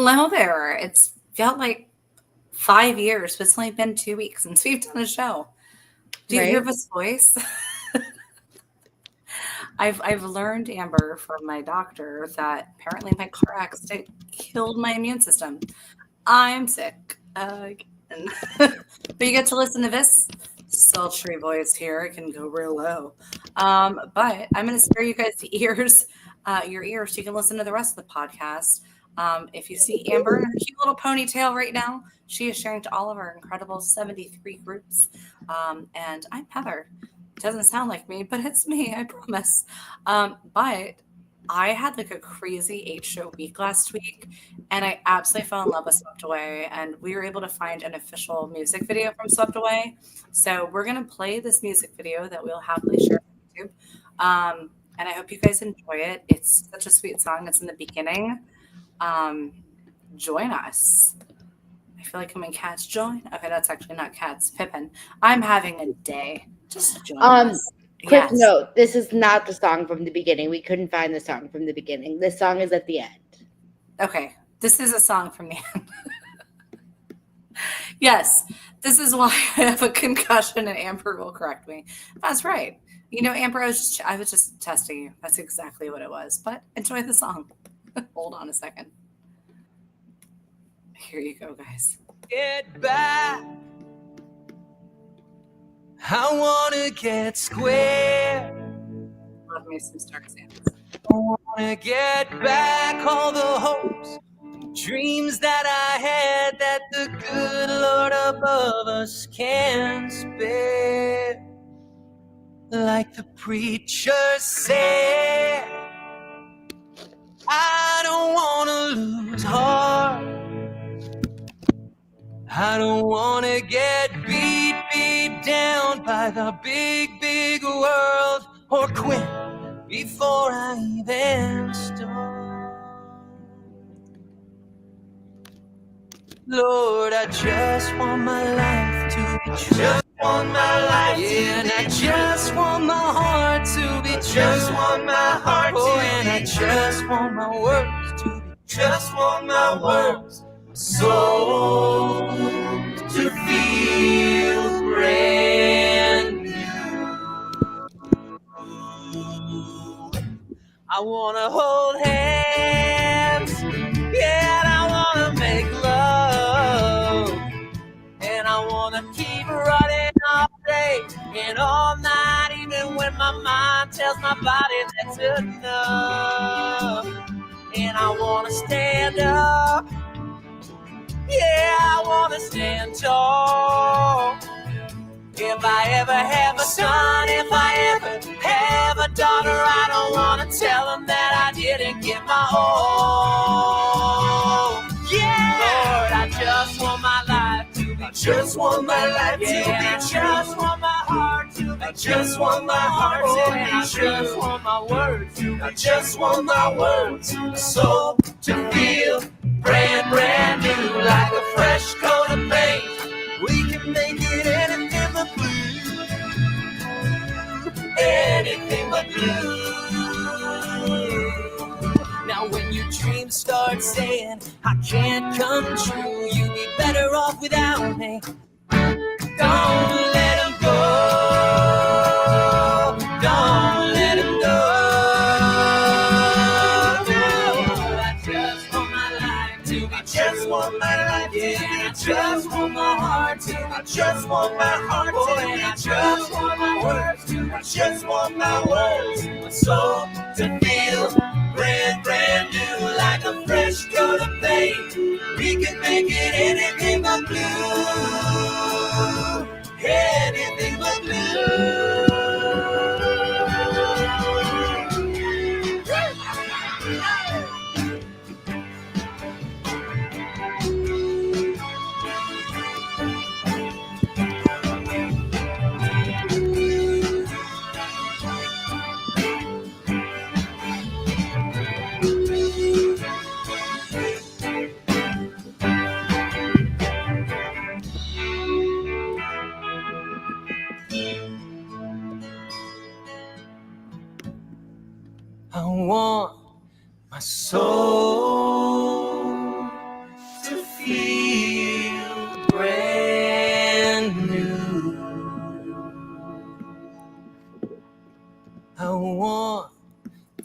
Hello there. It's felt like 5 years, but it's only been 2 weeks since we've done a show. Do you hear Right? this voice? I've learned, Amber, from my doctor that apparently my car accident killed my immune system. I'm sick again. But you get to listen to this sultry voice here. It can go real low. But I'm going to spare you guys your ears, so you can listen to the rest of the podcast. If you see Amber in her cute little ponytail right now, she is sharing to all of our incredible 73 groups. And I'm Heather. It doesn't sound like me, but it's me, I promise. But I had like a crazy 8 show week last week, and I absolutely fell in love with Swept Away. And we were able to find an official music video from Swept Away. So we're going to play this music video that we'll happily share on YouTube. And I hope you guys enjoy it. It's such a sweet song. It's in the beginning. Join us. I feel like I'm in Cats. Join. Okay, that's actually not Cats. Pippin. I'm having a day. Just join us. Quick Yes. note, this is not the song from the beginning. We couldn't find the song from the beginning. This song is at the end. Okay, this is a song from the end. Yes, this is why I have a concussion, and Amber will correct me. That's right. You know, Amber, I was just testing you. That's exactly what it was. But enjoy the song. Hold on a second. Here you go, guys. Get back. I wanna get square. Love me some Stark Sands. I wanna get back all the hopes, dreams that I had that the good Lord above us can spare. Like the preacher said, I don't wanna lose heart. I don't wanna get beat down by the big world, or quit before I even start. Lord, I just want my life to be true. Just want my life Yeah, and I just want my heart to be true. Just want my heart to and I be just want my words to be Just want my words, soul to feel brand new. I wanna hold hands, yeah, and I wanna make love, and I wanna keep running all day and all night, even when my mind tells my body that's enough. And I wanna stand up, yeah, I wanna stand tall. If I ever have a son, if I ever have a daughter, I don't wanna tell them that I didn't give my all. Yeah, Lord, I just want my life to be I just want my life to I be just true. want my heart to be I just want my heart to and I be true. just want my words to be I just want my words, soul to feel brand new, like a fresh coat of paint. We can make it anything but blue. Anything but blue. Now when your dreams start saying I can't come true, you'd be better off without me. Don't let them go. Don't let them go. I just want my life to be I just want my life to yeah, I be just true. want my heart to I just want my heart oh, to and I be just true. want my words to I just want my words, my soul to feel brand new, like a fresh coat of paint. We can make it anything but blue, anything but blue. I want my soul I want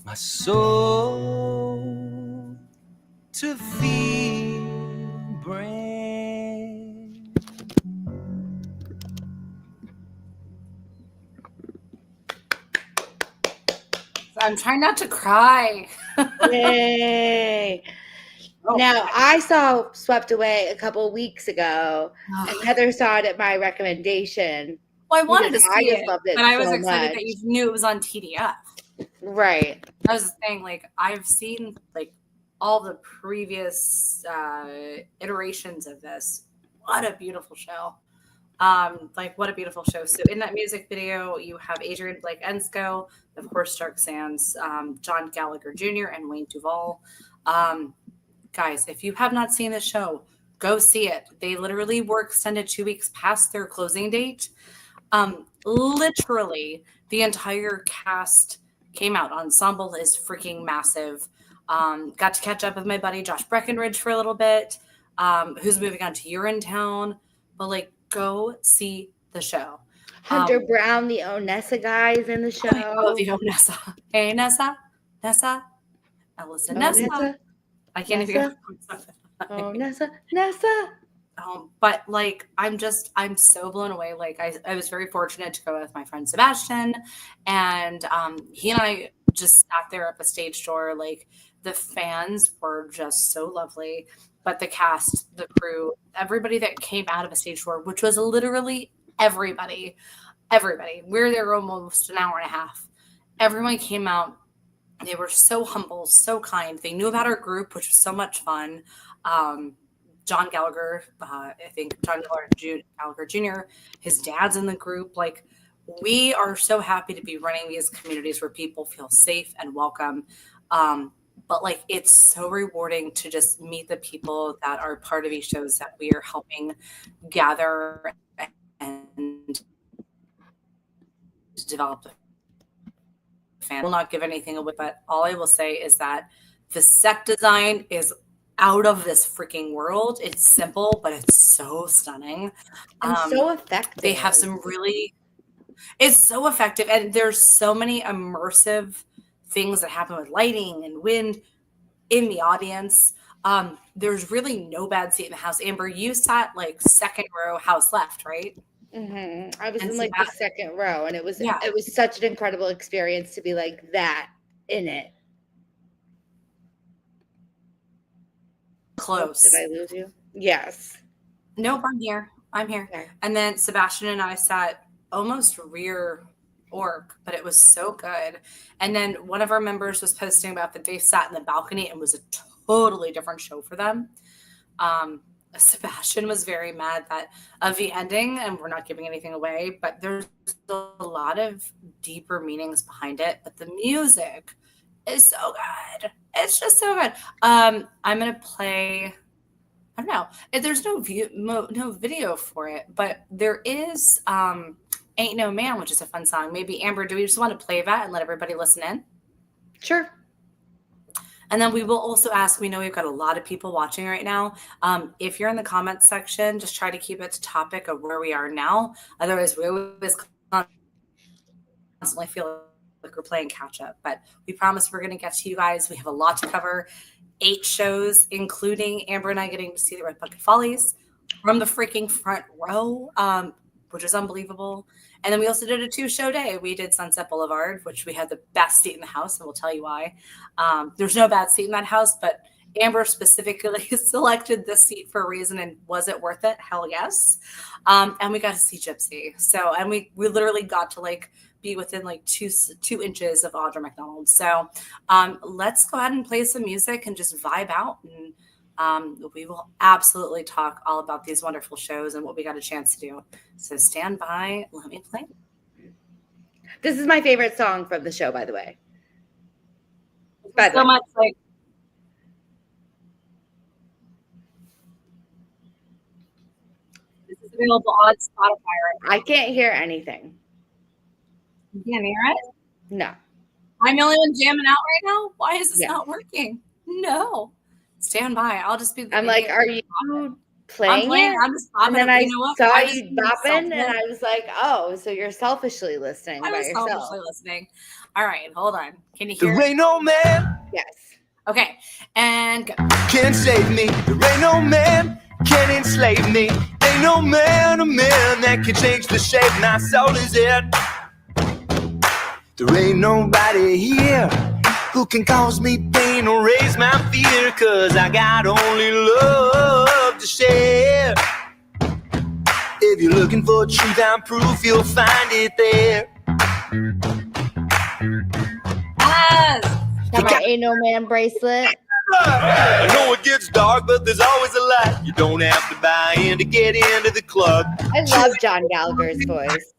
my soul to feel brand. I'm trying not to cry. Yay. Oh, Now, I saw Swept Away a couple weeks ago, and Heather saw it at my recommendation. Well, I wanted to because see I just it, loved it but I was so excited much. that you knew it was on TDF. Right. That was the thing. Like, I've seen like all the previous iterations of this. What a beautiful show. Like, what a beautiful show. So in that music video, you have Adrian Blake Ensko, of course, Stark Sands, John Gallagher Jr., and Wayne Duvall. Guys, if you have not seen the show, go see it. They literally were extended 2 weeks past their closing date. Literally, the entire cast came out. Ensemble is freaking massive. Got to catch up with my buddy Josh Breckenridge for a little bit, who's moving on to Urinetown. But like, go see the show. Hunter Brown, the Onessa guy, is in the show. Oh, the Nessa. Hey, Nessa. Ellison Nessa. Nessa. I can't Nessa. even. Nessa. But like, I'm so blown away. Like, I was very fortunate to go with my friend Sebastian, and he and I just sat there at the stage door. Like, the fans were just so lovely, but the cast, the crew, everybody that came out of a stage door, which was literally everybody. We were there almost an hour and a half. Everyone came out. They were so humble, so kind. They knew about our group, which was so much fun. John Gallagher, I think John Gallagher Jr., his dad's in the group. Like, we are so happy to be running these communities where people feel safe and welcome. But like, it's so rewarding to just meet the people that are part of these shows that we are helping gather and develop. I will not give anything away, but all I will say is that the set design is out of this freaking world. It's simple, but it's so stunning and so effective. They have some it's so effective, and there's so many immersive things that happen with lighting and wind in the audience. There's really no bad seat in the house. Amber, you sat like second row, house left, right? Mm-hmm. I was in like the second row, and it was such an incredible experience to be like that in it. Close. Did I lose you? Yes. Nope, I'm here. Okay. And then Sebastian and I sat almost rear org, but it was so good. And then one of our members was posting about that they sat in the balcony and it was a totally different show for them. Sebastian was very mad of the ending, and we're not giving anything away, but there's a lot of deeper meanings behind it. But the music is so good. It's just so good. I'm gonna play. I don't know. There's no video for it, but there is "Ain't No Man," which is a fun song. Maybe Amber, do we just want to play that and let everybody listen in? Sure. And then we will also ask, we know we've got a lot of people watching right now. If you're in the comments section, just try to keep it to topic of where we are now. Otherwise, we always constantly feel like we're playing catch up. But we promise we're going to get to you guys. We have a lot to cover. 8 shows, including Amber and I getting to see the Red Bucket Follies from the freaking front row, which is unbelievable. And then we also did a 2-show day. We did Sunset Boulevard, which we had the best seat in the house, and we'll tell you why. There's no bad seat in that house, but Amber specifically selected this seat for a reason, and was it worth it? Hell yes. And we got to see Gypsy. So, and we literally got to like be within like two inches of Audra McDonald. So let's go ahead and play some music and just vibe out, and we will absolutely talk all about these wonderful shows and what we got a chance to do. So stand by. Let me play. This is my favorite song from the show, by the way. So much like. This is available on Spotify. I can't hear anything. You can't hear it? No. I'm the only one jamming out right now? Why is this not working? No. Stand by. I'll just be. I'm like, are you playing it. I'm just bopping. And then I saw you bopping, and I was like, oh, so you're selfishly listening by yourself. Selfishly listening. All right, hold on. Can you hear? There ain't no man. Yes. Okay, and go. Can't save me. There ain't no man can enslave me. Ain't no man a man that can change the shape my soul is in. There ain't nobody here who can cause me pain or raise my fear, 'cause I got only love to share. If you're looking for truth and proof, you'll find it there. Yes. Got my Ain't No Man bracelet. I know it gets dark, but there's always a light. You don't have to buy in to get into the club. I love John Gallagher's voice.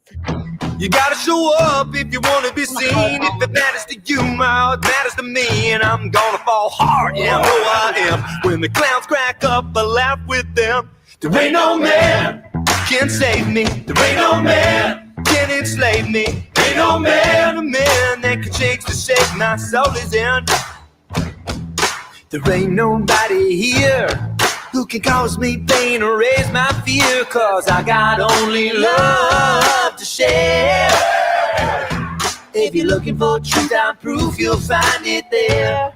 You gotta show up if you want to be seen. If it matters to you, it matters to me. And I'm gonna fall hard, yeah, I know I am. When the clowns crack up, I laugh with them. There ain't no man can save me. There ain't no man can enslave me. Ain't no man a man that can change the shape my soul is in. There ain't nobody here who can cause me pain or raise my fear, 'cause I got only love to share. If you're looking for truth and proof, you'll find it there.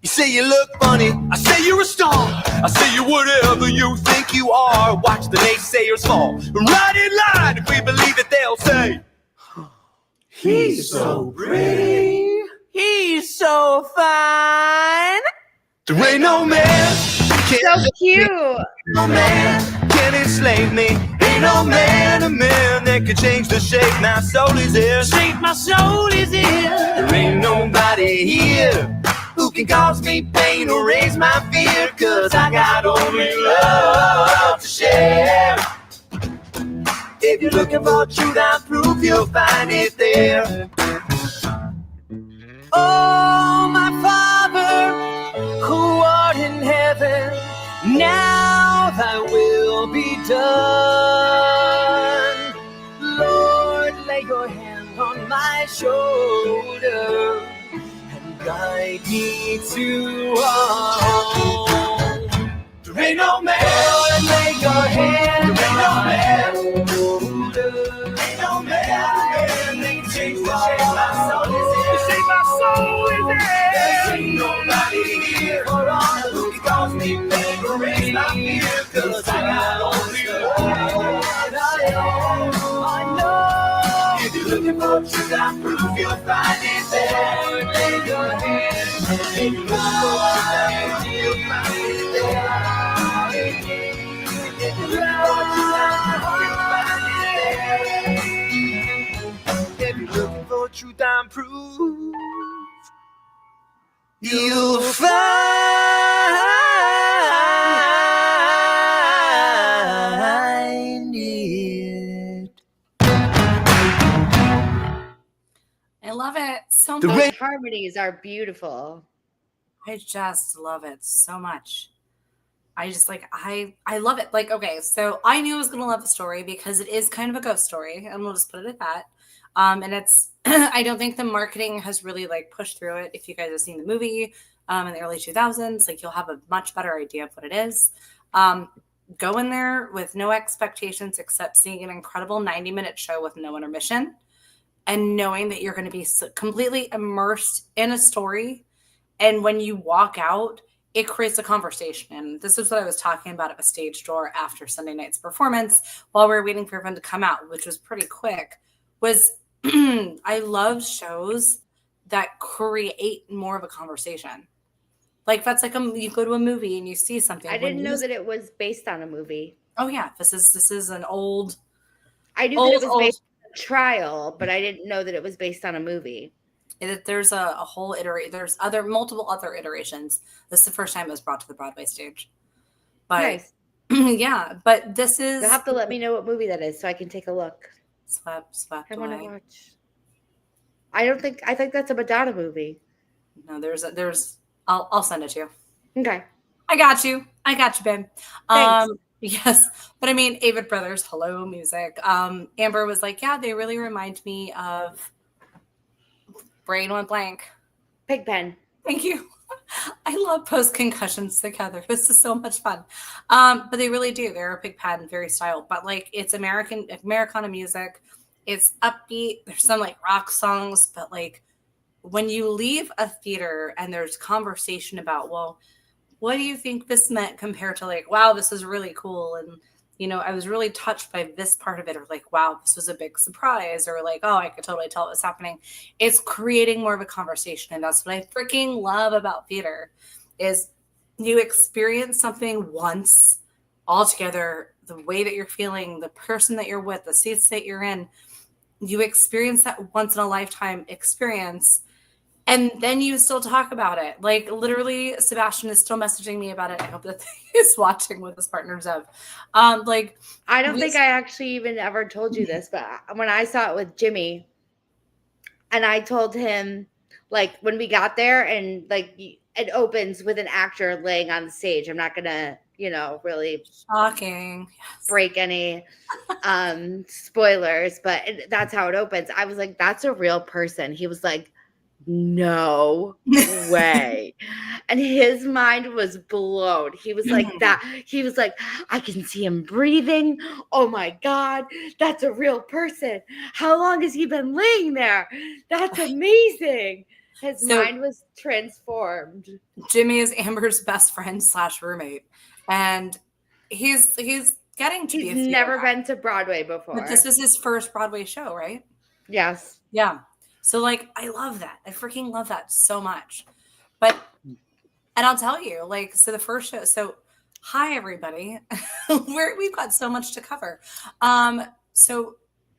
You say you look funny, I say you're a star. I say you're whatever you think you are. Watch the naysayers fall right in line. If we believe it, they'll say, he's so pretty. He's so fine. There ain't no man So cute. no man can enslave me. Ain't no man a man that can change the shape my soul is in. Shape my soul is in. There ain't nobody here who can cause me pain or raise my fear, 'cause I got only love to share. If you're looking for truth and proof, you'll find it there. Oh, my Father, who art in heaven, now thy will be done. Lord, lay your hand on my shoulder and guide me to home. There ain't no man. Lord, lay your hand on my shoulder. Ain't no man. They can change the shape my soul is in. There ain't nobody here who can cause me pain or raise my fear, 'cause I got only love. I know. If you're looking for truth and proof, you'll find it there. Lay your hand. If you're looking for truth and proof, you'll find it there. If you're looking for truth and proof, you'll find it there. If you're looking for truth and proof, you'll find it. I love it so The much. Those harmonies are beautiful. I just love it so much. I just I love it. Like, okay, so I knew I was gonna love the story because it is kind of a ghost story, and we'll just put it at that. And it's I don't think the marketing has really pushed through it. If you guys have seen the movie in the early 2000s, you'll have a much better idea of what it is. Go in there with no expectations except seeing an incredible 90-minute show with no intermission and knowing that you're going to be completely immersed in a story. And when you walk out, it creates a conversation. And this is what I was talking about at the stage door after Sunday night's performance while we were waiting for everyone to come out, which was pretty quick, was I love shows that create more of a conversation. That's you go to a movie and you see something. I didn't know that it was based on a movie. Oh yeah, this is an old. I knew that it was based on a trial, but I didn't know that it was based on a movie. There's a whole iteration. There's multiple other iterations. This is the first time it was brought to the Broadway stage. But nice. Yeah, but this is. You'll have to let me know what movie that is so I can take a look. Swept I away. want to watch. I think that's a Madonna movie. No, there's. I'll send it to you. Okay. I got you, babe. Thanks. Yes, but I mean, Avid Brothers, hello, music. Amber was like, yeah, they really remind me of. Brain went blank. Pigpen. Thank you. I love post-concussions together. This is so much fun. But they really do. They're a big pad and very styled. But like it's Americana music. It's upbeat. There's some like rock songs, but like when you leave a theater and there's conversation about, well, what do you think this meant compared to like, wow, this is really cool. And, I was really touched by this part of it, or like, wow, this was a big surprise, or like, oh, I could totally tell it was happening. It's creating more of a conversation. And that's what I freaking love about theater is you experience something once all together, the way that you're feeling, the person that you're with, the seats that you're in, you experience that once in a lifetime experience. And then you still talk about it. Like literally, Sebastian is still messaging me about it. I hope that he's watching with his partner Zev. Like I don't think I actually even ever told you this, but when I saw it with Jimmy, and I told him, like when we got there, and like it opens with an actor laying on the stage. I'm not gonna, really shocking break any spoilers, but that's how it opens. I was like, that's a real person. He was like, no way. And his mind was blown. He was like that. He was like, I can see him breathing. Oh my God, that's a real person. How long has he been laying there? That's amazing. His mind was transformed. Jimmy is Amber's best friend / roommate. And he's getting to be He's never been to Broadway before. But this is his first Broadway show, right? Yes. Yeah. So like, I love that. I freaking love that so much. And I'll tell you, like, so the first show, so hi everybody. We've got so much to cover. So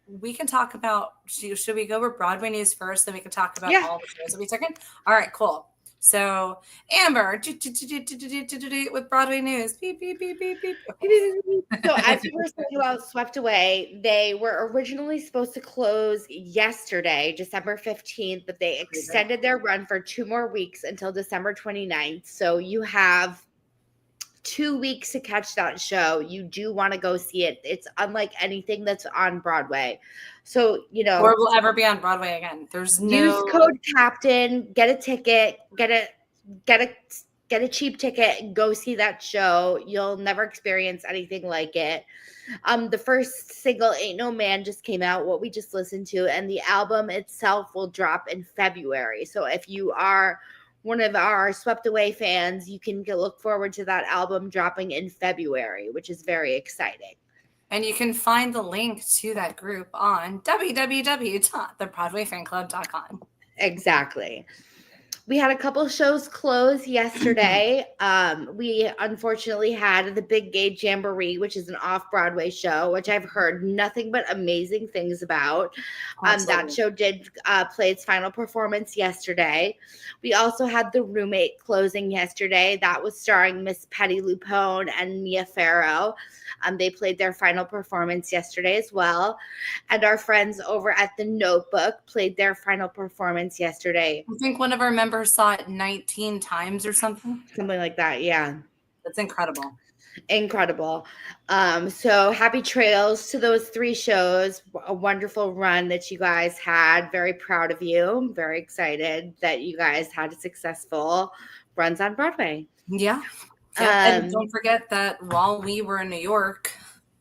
we can talk about, should we go over Broadway news first? Then we can talk about all the shows that we took in. All right, cool. So Amber with Broadway news. Beep, beep, beep, beep, beep. So as we were saying about Swept Away, they were originally supposed to close yesterday, December 15th, but they extended their run for 2 more weeks until December 29th. So you have 2 weeks to catch that show. You do want to go see it. It's unlike anything that's on Broadway. So, or will ever be on Broadway again. There's no use code CAPTAIN, get a ticket, get a cheap ticket, go see that show. You'll never experience anything like it. The first single, Ain't No Man, just came out, what we just listened to, and the album itself will drop in February. So if you are one of our Swept Away fans, you can look forward to that album dropping in February, which is very exciting. And you can find the link to that group on www.thebroadwayfanclub.com. Exactly. We had a couple shows close yesterday. We unfortunately had the Big Gay Jamboree, which is an off-Broadway show, which I've heard nothing but amazing things about. That show did play its final performance yesterday. We also had The Roommate closing yesterday. That was starring Miss Patty Lupone and Mia Farrow. They played their final performance yesterday as well. And our friends over at The Notebook played their final performance yesterday. I think one of our members saw it 19 times or something. Something like that, yeah. That's incredible. Incredible. So happy trails to those 3 shows. A wonderful run that you guys had. Very proud of you. I'm very excited that you guys had successful runs on Broadway. Yeah. And don't forget that while we were in New York,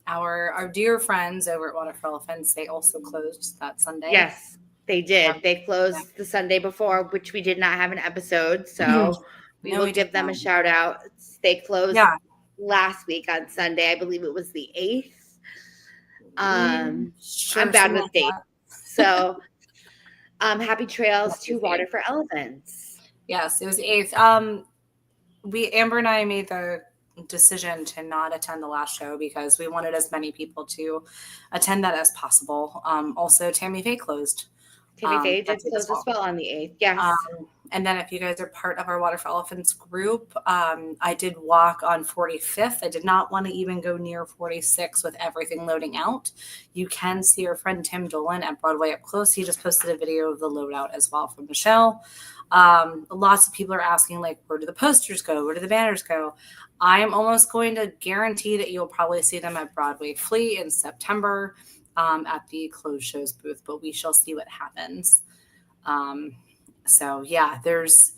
our dear friends over at Water for Elephants, they also closed that Sunday. Yes, they did. Yeah. They closed the Sunday before, which we did not have an episode. So we will give them a shout out. They closed last week on Sunday. I believe it was the 8th. I'm bad with dates. So happy trails to Water for Elephants. Yes, it was the 8th. Amber and I made the decision to not attend the last show because we wanted as many people to attend that as possible. Also, Tammy Faye closed. Tammy Faye did close as well on the 8th. Yes. And then if you guys are part of our Water for Elephants group, I did walk on 45th. I did not want to even go near 46 with everything loading out. You can see our friend Tim Dolan at Broadway Up Close. He just posted a video of the loadout as well from Michelle. Lots of people are asking, like, where do the posters go? Where do the banners go? I'm almost going to guarantee that you'll probably see them at Broadway Flea in September at the closed shows booth, but we shall see what happens. So yeah, there's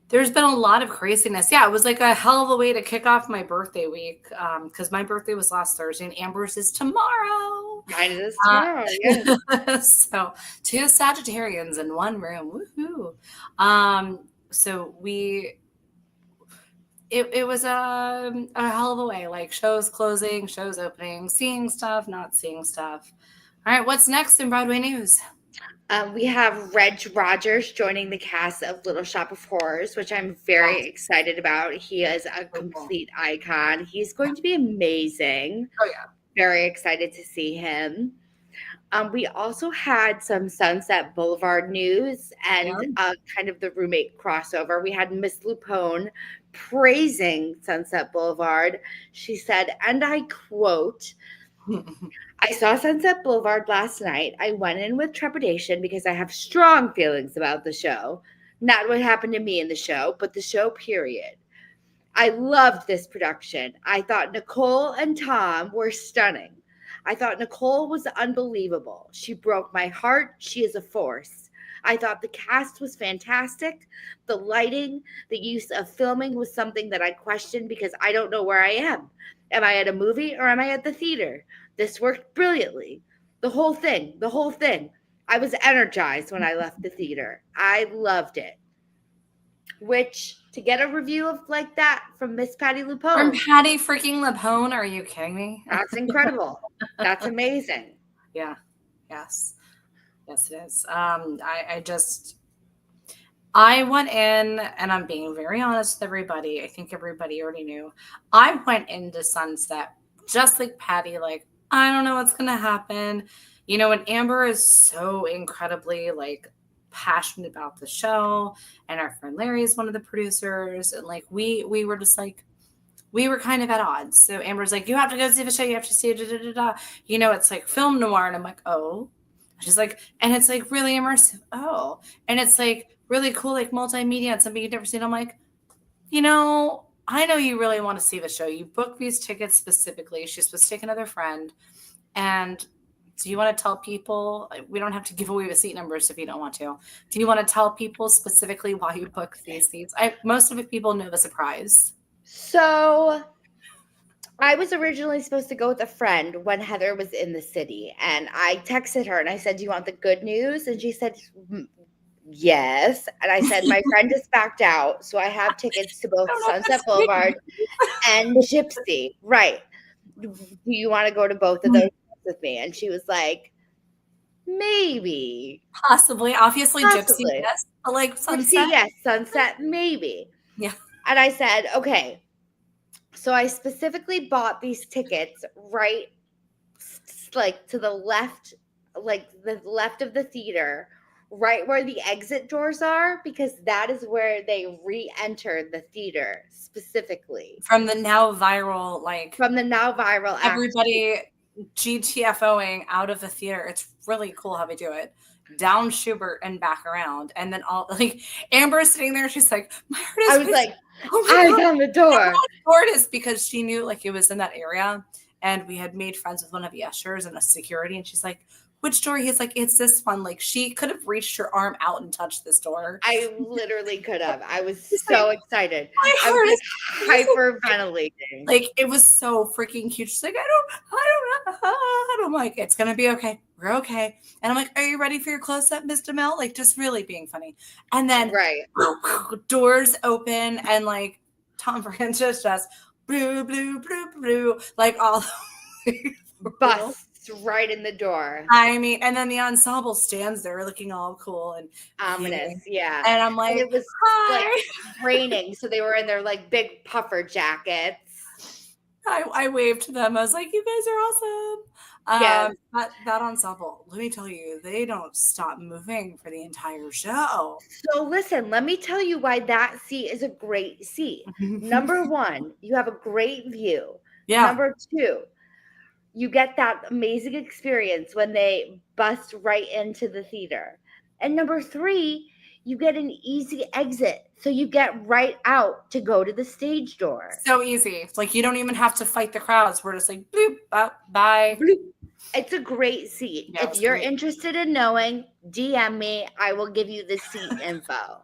There's been a lot of craziness. Yeah, it was like a hell of a way to kick off my birthday week because my birthday was last Thursday and Amber's is tomorrow. Mine is tomorrow. Yes. So 2 Sagittarians in one room. Woohoo. So it was a hell of a way, like shows closing, shows opening, seeing stuff, not seeing stuff. All right, what's next in Broadway news? We have Reg Rogers joining the cast of Little Shop of Horrors, which I'm very excited about. He is a complete icon. He's going to be amazing. Oh, yeah. Very excited to see him. We also had some Sunset Boulevard news and kind of the roommate crossover. We had Miss Lupone praising Sunset Boulevard. She said, and I quote, I saw Sunset Boulevard last night. I went in with trepidation because I have strong feelings about the show. Not what happened to me in the show, but the show, period. I loved this production. I thought Nicole and Tom were stunning. I thought Nicole was unbelievable. She broke my heart. She is a force. I thought the cast was fantastic. The lighting, the use of filming was something that I questioned because I don't know where I am. Am I at a movie or am I at the theater? This worked brilliantly. The whole thing. I was energized when I left the theater. I loved it. Which, to get a review of like that from Miss Patty Lupone. From Patty freaking Lupone? Are you kidding me? That's incredible. That's amazing. Yeah. Yes, it is. I went in, and I'm being very honest with everybody. I think everybody already knew. I went into Sunset just like Patty, like, I don't know what's going to happen. You know, and Amber is so incredibly, like, passionate about the show, and our friend Larry is one of the producers, and, like, we were just, like, we were kind of at odds. So Amber's like, you have to go see the show. You have to see it. Da, da, da, da. You know, it's like film noir. And I'm like, oh. She's like, and it's like really immersive. Oh. And it's like really cool, like multimedia and something you've never seen. I'm like, you know, I know you really want to see the show. You booked these tickets specifically. She's supposed to take another friend. And do you want to tell people, we don't have to give away the seat numbers if you don't want to. Do you want to tell people specifically why you booked these seats? Most of the people know the surprise. So I was originally supposed to go with a friend when Heather was in the city, and I texted her and I said, do you want the good news? And she said, yes. And I said, my friend just backed out, so I have tickets to both Sunset Boulevard and Gypsy. Right. Do you want to go to both of those with me? And she was like, maybe. Possibly. Obviously, Gypsy, yes. But like Sunset? Gypsy, yes. Sunset, maybe. Yeah. And I said, okay. So I specifically bought these tickets right, like to the left, like the left of the theater, right where the exit doors are, because that is where they re-enter the theater specifically. From the now viral, everybody GTFOing out of the theater. It's really cool how they do it. Down Schubert and back around. And then all, like, Amber's sitting there. She's like, my heart is. I was like, eyes on the door. Is because she knew, like, it was in that area. And we had made friends with one of the ushers and a security. And she's like, which door? He's like, it's this one. Like, she could have reached her arm out and touched this door. I literally could have. I was so excited. I was hyperventilating. Like, it was so freaking cute. She's like, I don't know. I'm like, it's going to be okay. We're okay. And I'm like, are you ready for your close-up, Miss DeMille? Like, just really being funny. And then doors open and, like, Tom Francis just blue, blue, blue, blue, like all busts right in the door. I mean, and then the ensemble stands there looking all cool and ominous. Yeah. And I'm like, and it was like raining. So they were in their like big puffer jackets. I waved to them. I was like, you guys are awesome. Yes. That ensemble, let me tell you, they don't stop moving for the entire show. So listen, let me tell you why that seat is a great seat. Number one, you have a great view. Yeah. Number two, you get that amazing experience when they bust right into the theater. And number three, you get an easy exit. So you get right out to go to the stage door. So easy. It's like you don't even have to fight the crowds. We're just like, bloop, bye. Bloop. It's a great seat. Yeah, if you're interested in knowing, DM me. I will give you the seat info.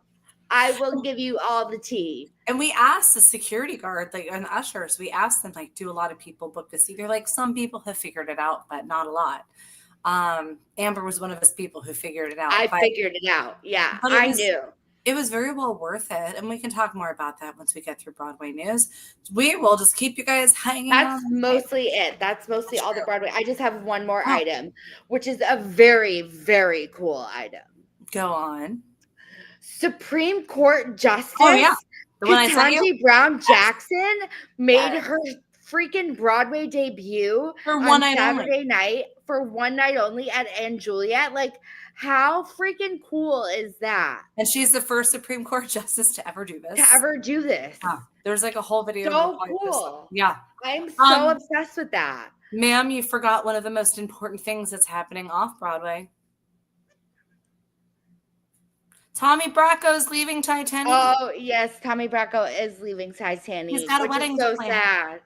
I will give you all the tea. And we asked the security guard, like, and the ushers, we asked them, like, do a lot of people book to see? They're like, some people have figured it out, but not a lot. Amber was one of those people who figured it out. I figured it out. Yeah, I knew. It was very well worth it. And we can talk more about that once we get through Broadway news. We will just keep you guys hanging out. That's mostly it. That's mostly all the Broadway. I just have one more item, which is a very, very cool item. Go on. Supreme Court Justice The one I sent you? Ketanji Brown Jackson made her freaking Broadway debut for one night Saturday night for one night only at Anne Juliet. Like, how freaking cool is that? And she's the first Supreme Court justice to ever do this. Yeah. There's like a whole video. So cool. Yeah. I'm so obsessed with that. Ma'am, you forgot one of the most important things that's happening off Broadway. Tommy Bracco's leaving Titanic. Oh, yes. Tommy Bracco is leaving Titanic. He's got a wedding to plan. Sad.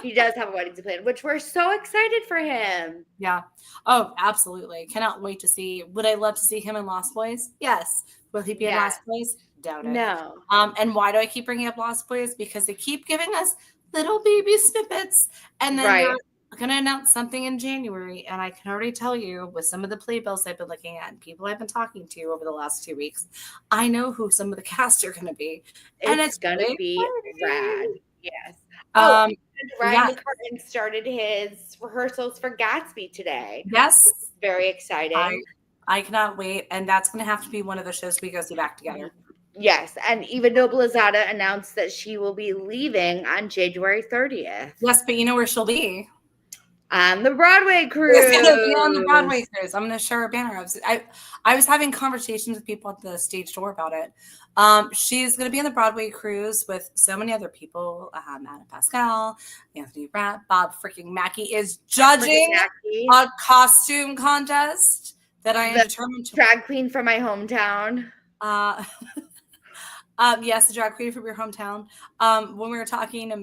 He does have a wedding to plan, which we're so excited for him. Yeah. Oh, absolutely. Cannot wait to see. Would I love to see him in Lost Boys? Yes. Will he be in Lost Boys? Doubt it. No. And why do I keep bringing up Lost Boys? Because they keep giving us little baby snippets. And then they're going to announce something in January. And I can already tell you, with some of the playbills I've been looking at and people I've been talking to over the last 2 weeks, I know who some of the cast are going to be. And it's going to be rad. Yes. Ryan McCartan started his rehearsals for Gatsby today. Yes. Very exciting. I cannot wait. And that's going to have to be one of the shows we go see back together. Yes. And Eva Noblezada announced that she will be leaving on January 30th. Yes, but you know where she'll be? On the Broadway cruise. She's going to be on the Broadway cruise. I'm going to share her banner. I was having conversations with people at the stage door about it. She's going to be on the Broadway cruise with so many other people. Anna Pascal, Anthony Rapp, Bob freaking Mackey is judging a costume contest that I am determined to. Drag queen from my hometown. Yes, the drag queen from your hometown. When we were talking to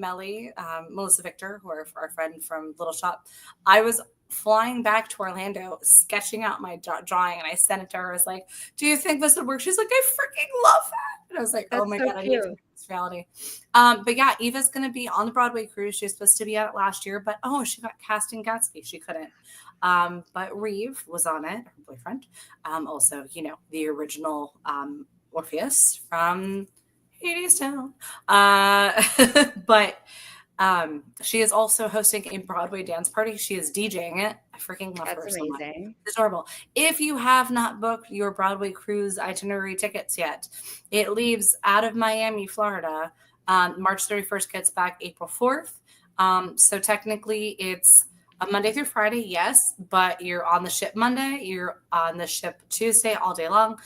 Melissa Victor, who are our friend from Little Shop, I was flying back to Orlando, sketching out my drawing, and I sent it to her. I was like, "Do you think this would work?" She's like, "I freaking love that." And I was like, "Oh my god, I need to make this reality." But yeah, Eva's going to be on the Broadway cruise. She was supposed to be on it last year, but she got cast in Gatsby. She couldn't. But Reeve was on it, her boyfriend. Also, the original Orpheus from Hades Town. But she is also hosting a Broadway dance party. She is DJing it. I freaking love her so much. It's adorable. If you have not booked your Broadway cruise itinerary tickets yet, it leaves out of Miami, Florida. March 31st, gets back April 4th. So technically it's a Monday through Friday, yes, but you're on the ship Monday, you're on the ship Tuesday all day long.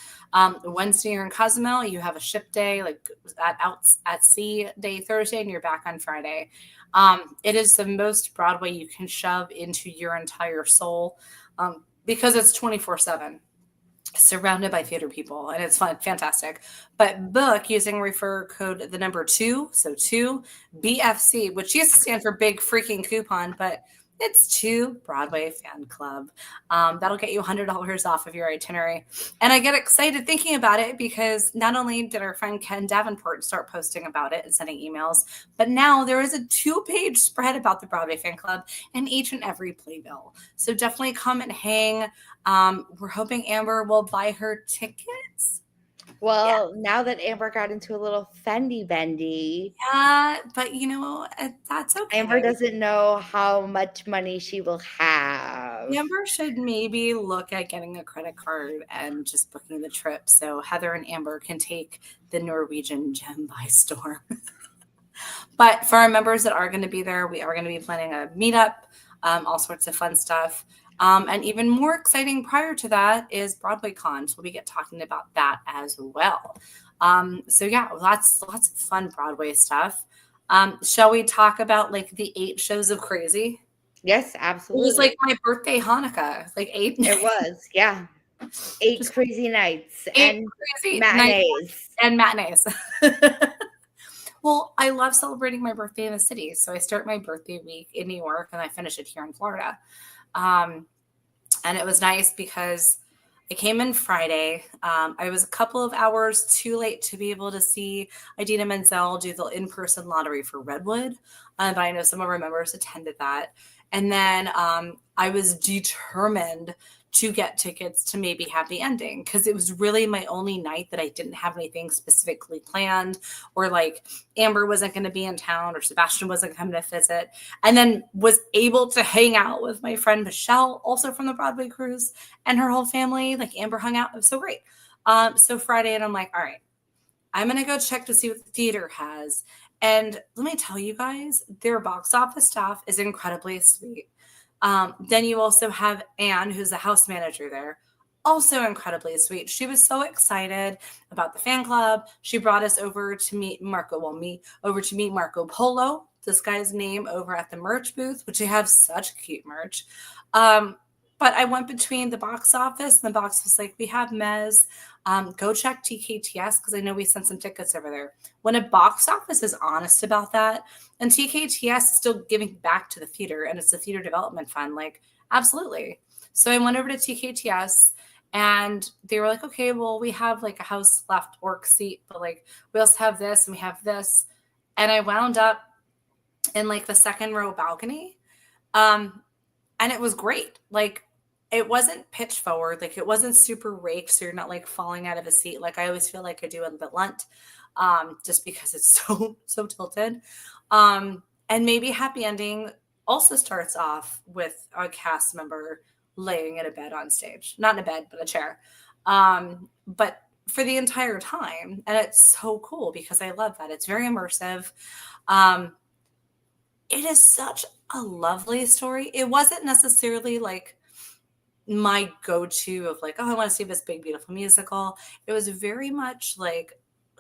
Wednesday you're in Cozumel, you have a ship day, like at sea day Thursday, and you're back on Friday. It is the most Broadway you can shove into your entire soul because it's 24/7. Surrounded by theater people, and it's fun, fantastic. But book using refer code the number 2, so 2 BFC, which used to stand for Big Freaking Coupon, but it's 2 Broadway Fan Club. That'll get you $100 off of your itinerary. And I get excited thinking about it because not only did our friend Ken Davenport start posting about it and sending emails, but now there is a 2-page spread about the Broadway Fan Club in each and every playbill. So definitely come and hang. We're hoping Amber will buy her tickets. Well, now that Amber got into a little Fendi bendy. Yeah, but that's okay. Amber doesn't know how much money she will have. Amber should maybe look at getting a credit card and just booking the trip so Heather and Amber can take the Norwegian gem by storm. But for our members that are going to be there, we are going to be planning a meetup, all sorts of fun stuff. And even more exciting prior to that is Broadway Con. So we'll be talking about that as well. So yeah, lots of fun Broadway stuff. Shall we talk about like the 8 shows of crazy? Yes, absolutely. It was like my birthday Hanukkah, like 8. It was, yeah. 8 Just crazy nights 8 and crazy matinees. And matinees. Well, I love celebrating my birthday in the city. So I start my birthday week in New York and I finish it here in Florida. And it was nice because I came in Friday. I was a couple of hours too late to be able to see Idina Menzel do the in-person lottery for Redwood. But I know some of our members attended that. And then I was determined to get tickets to maybe Happy Ending because it was really my only night that I didn't have anything specifically planned, or like Amber wasn't going to be in town or Sebastian wasn't coming to visit, and then was able to hang out with my friend Michelle, also from the Broadway cruise, and her whole family. Like Amber hung out. It was so great. So Friday, and I'm like, all right, I'm going to go check to see what the theater has. And let me tell you guys, their box office staff is incredibly sweet. Then you also have Anne, who's the house manager there, also incredibly sweet. She was so excited about the fan club. She brought us over to meet Marco Polo, this guy's name, over at the merch booth, which they have such cute merch. But I went between the box office, and the box was like, we have Mez. Go check TKTS because I know we sent some tickets over there. When a box office is honest about that, and TKTS is still giving back to the theater, and it's a theater development fund, like, absolutely. So I went over to TKTS, and they were like, okay, well, we have like a house left work seat, but like we also have this and we have this. And I wound up in like the second row balcony. And it was great. Like, it wasn't pitch forward. Like, it wasn't super raked, so you're not like falling out of a seat. Like I always feel like I do in the Lunt, just because it's so tilted. And maybe Happy Ending also starts off with a cast member laying in a bed on stage, not in a bed, but a chair. But for the entire time. And it's so cool because I love that. It's very immersive. It is such a lovely story. It wasn't necessarily like my go-to of like, oh, I want to see this big, beautiful musical. It was very much like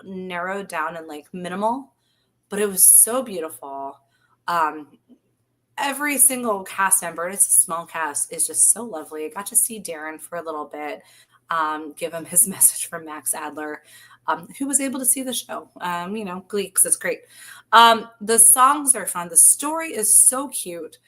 narrowed down and like minimal, but it was so beautiful. Every single cast member, it's a small cast, is just so lovely. I got to see Darren for a little bit, give him his message from Max Adler, who was able to see the show. Glee, because it's great. The songs are fun. The story is so cute.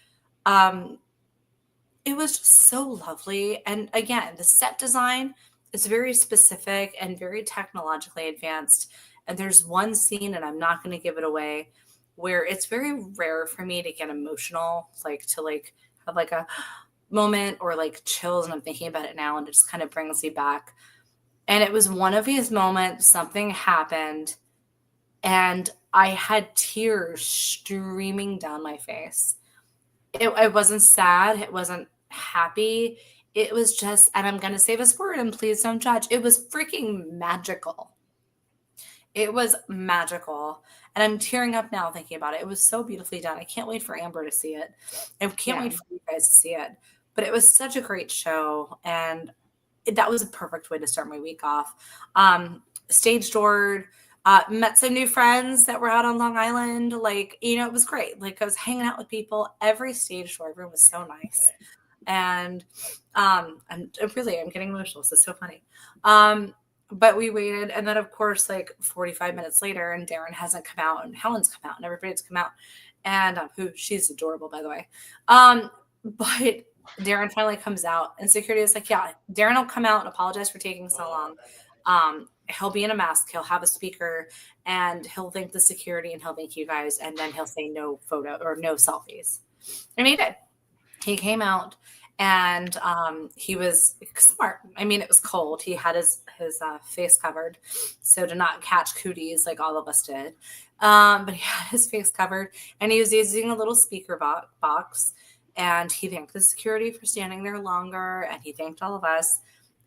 It was just so lovely. And again, the set design is very specific and very technologically advanced. And there's one scene, and I'm not going to give it away, where it's very rare for me to get emotional, like to like have like a moment or like chills. And I'm thinking about it now, and it just kind of brings me back. And it was one of these moments, something happened, and I had tears streaming down my face. It wasn't sad. It wasn't happy. It was just, and I'm going to say this word and please don't judge, it was freaking magical. It was magical. And I'm tearing up now thinking about it. It was so beautifully done. I can't wait for Amber to see it. I can't wait for you guys to see it. But it was such a great show. And that was a perfect way to start my week off. Stage doored, met some new friends that were out on Long Island. Like, it was great. Like, I was hanging out with people. Every stage door, everyone was so nice. And I'm getting emotional. This is so funny. But we waited. And then, of course, like 45 minutes later, and Darren hasn't come out, and Helen's come out, and everybody's come out. And she's adorable, by the way. But Darren finally comes out, and security is like, yeah, Darren will come out and apologize for taking so long. He'll be in a mask, he'll have a speaker, and he'll thank the security, and he'll thank you guys, and then he'll say no photo or no selfies. And he did. He came out, and he was smart. I mean, it was cold. He had his face covered, so to not catch cooties like all of us did. But he had his face covered, and he was using a little speaker box. And he thanked the security for standing there longer, and he thanked all of us.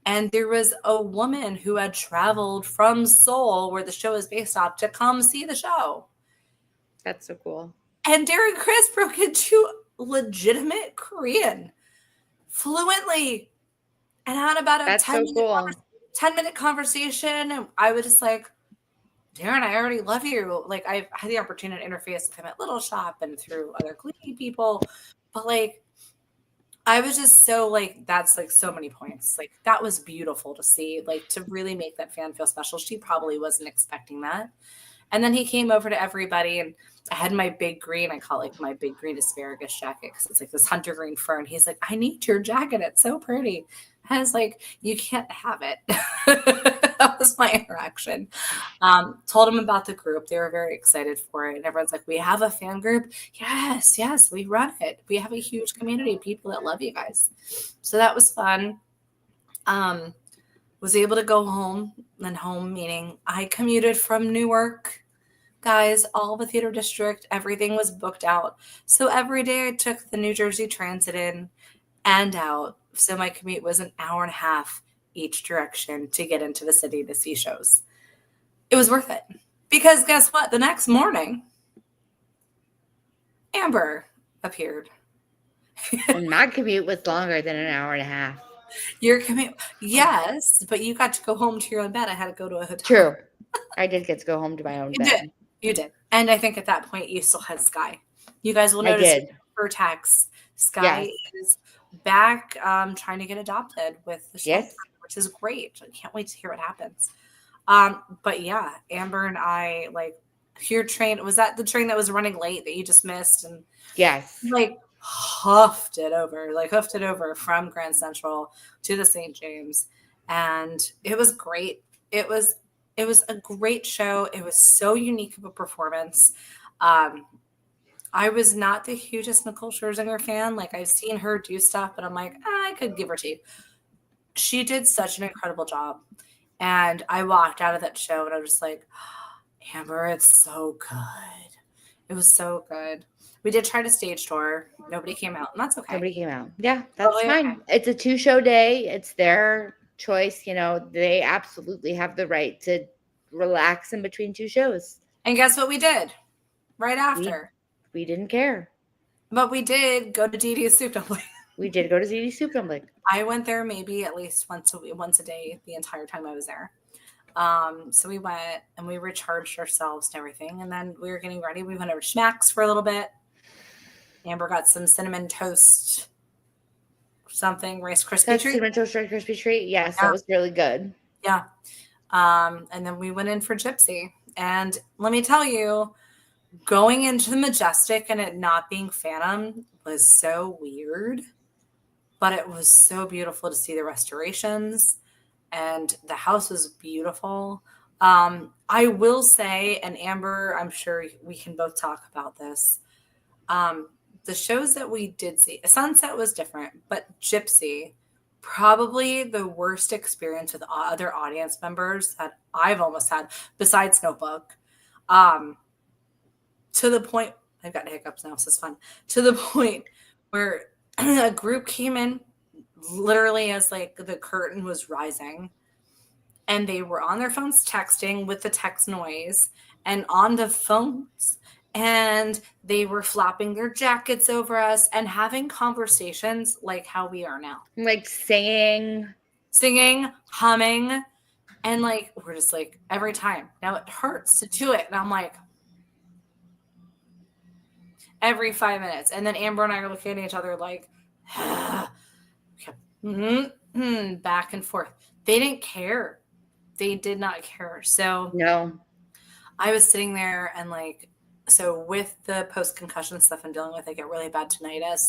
And there was a woman who had traveled from Seoul, where the show is based off, to come see the show. That's so cool. And Darren Criss broke into legitimate Korean fluently and had about a 10-minute conversation. And I was just like, Darren, I already love you. Like, I've had the opportunity to interface with him at Little Shop and through other Glee people. But like, I was just so like, that's like so many points. Like, that was beautiful to see, like, to really make that fan feel special. She probably wasn't expecting that. And then he came over to everybody, and I had my big green, I call it like my big green asparagus jacket, because it's like this hunter green fur. And he's like, I need your jacket. It's so pretty. I was like, you can't have it. That was my interaction. Told them about the group. They were very excited for it. And everyone's like, we have a fan group. Yes, we run it. We have a huge community of people that love you guys. So that was fun. Was able to go home, and home meaning I commuted from Newark. Guys, all the theater district, everything was booked out. So every day I took the New Jersey Transit in and out. So my commute was an hour and a half each direction to get into the city to see shows. It was worth it. Because guess what? The next morning, Amber appeared. And my commute was longer than an hour and a half. Your commute, yes, but you got to go home to your own bed. I had to go to a hotel. True. I did get to go home to my own bed. You did. And I think at that point you still had Sky. You guys will notice for tax, Sky is back trying to get adopted with the show, which is great. I can't wait to hear what happens. But yeah, Amber and I, like, your train, was that the train that was running late that you just missed? And like hoofed it over from Grand Central to the St. James. And it was great. It was a great show. It was so unique of a performance. I was not the hugest Nicole Scherzinger fan. Like, I've seen her do stuff, but I'm like, I could give her to you. She did such an incredible job. And I walked out of that show and I was just like, Amber, it's so good. It was so good. We did try to stage tour. Nobody came out, and that's okay. Nobody came out. Yeah, that's fine. Okay. It's a 2-show day. It's their choice. You know, they absolutely have the right to relax in between 2 shows. And guess what we did right after? We didn't care. But we did go to DD's Soup Dumpling. We did go to DD's Soup Dumpling. I went there maybe at least once a day the entire time I was there. So we went and we recharged ourselves and everything. And then we were getting ready. We went over to Schmack's for a little bit. Amber got some cinnamon toast, something, Rice Krispie treat. Cinnamon toast Rice Krispie treat. Yes, that was really good. Yeah. And then we went in for Gypsy. And let me tell you, going into the Majestic and it not being Phantom was so weird. But it was so beautiful to see the restorations. And the house was beautiful. I will say, and Amber, I'm sure we can both talk about this. The shows that we did see, Sunset was different, but Gypsy, probably the worst experience with other audience members that I've almost had, besides Notebook. To the point, I've got hiccups now, so it's fun. To the point where a group came in literally as like the curtain was rising, and they were on their phones texting with the text noise and on the phones. And they were flapping their jackets over us and having conversations like how we are now. Like singing, humming. And like, we're just like, every time. Now it hurts to do it. And I'm like, every 5 minutes. And then Amber and I are looking at each other like, back and forth. They didn't care. They did not care. So no, I was sitting there and like, so with the post-concussion stuff I'm dealing with, I get really bad tinnitus.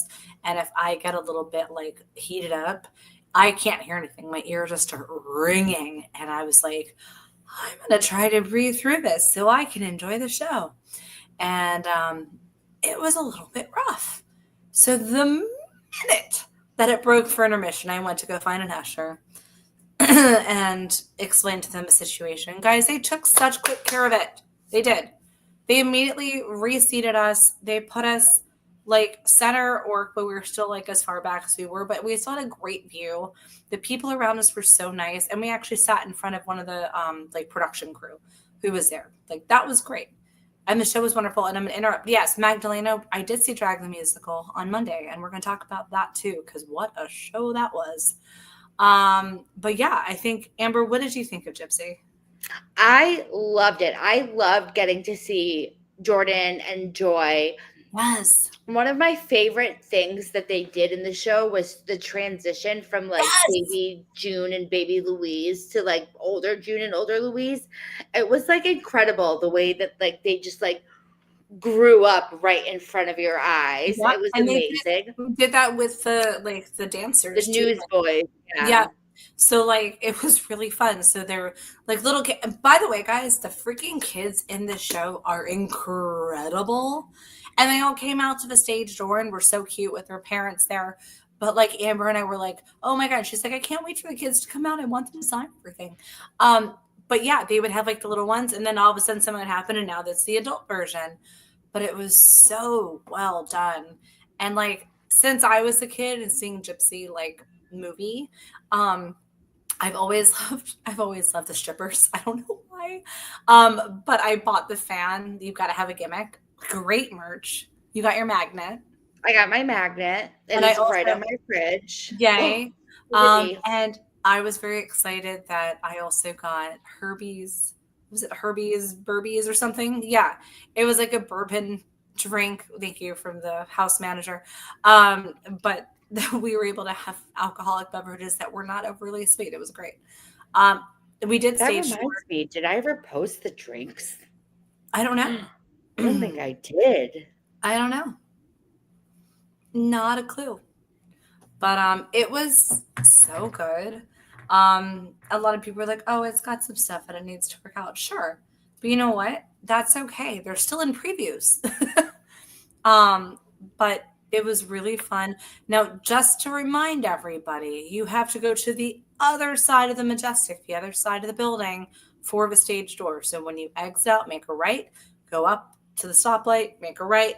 And if I get a little bit like heated up, I can't hear anything. My ears just start ringing. And I was like, I'm going to try to breathe through this so I can enjoy the show. And it was a little bit rough. So the minute that it broke for intermission, I went to go find an usher and explain to them the situation. Guys, they took such quick care of it. They did. They immediately reseated us. They put us like center or, but we were still like as far back as we were, but we still had a great view. The people around us were so nice. And we actually sat in front of one of the like production crew who was there. Like that was great. And the show was wonderful. And I'm going to interrupt. Yes, Magdalena, I did see Drag the Musical on Monday, and we're going to talk about that too, because what a show that was. But yeah, I think, Amber, what did you think of Gypsy? I loved it. I loved getting to see Jordan and Joy. Yes. One of my favorite things that they did in the show was the transition from like baby June and baby Louise to like older June and older Louise. It was like incredible the way that like they just like grew up right in front of your eyes. Yep, It was and amazing. they did that with the dancers The too. newsboys. Yeah. So like it was really fun. So they're like little kids. By the way, guys, the freaking kids in this show are incredible. And they all came out to the stage door and were so cute with their parents there. But like Amber and I were like, oh my God. She's like, I can't wait for the kids to come out. I want them to sign everything. But yeah, they would have like the little ones, and then all of a sudden something would happen, and now that's the adult version. But it was so well done. And like since I was a kid and seeing Gypsy like movie, I've always loved the strippers. I don't know why. But I bought the fan. You've got to have a gimmick. Great merch. You got your magnet. I got my magnet. And It's I also- right on my fridge. Yay. Oh, And I was very excited that I also got Herbie's. Was it Herbie's Burbies or something? Yeah. It was like a bourbon drink. Thank you from the house manager. But we were able to have alcoholic beverages that were not overly sweet. It was great. We did that stage reminds tour. me. Did I ever post the drinks? I don't know. I don't think I did. I don't know. Not a clue. But it was so good. A lot of people were like, oh, it's got some stuff that it needs to work out. Sure. But you know what? That's okay. They're still in previews. But it was really fun. Now, just to remind everybody, you have to go to the other side of the Majestic, the other side of the building for the stage door. So when you exit out, make a right, go up to the stoplight, make a right,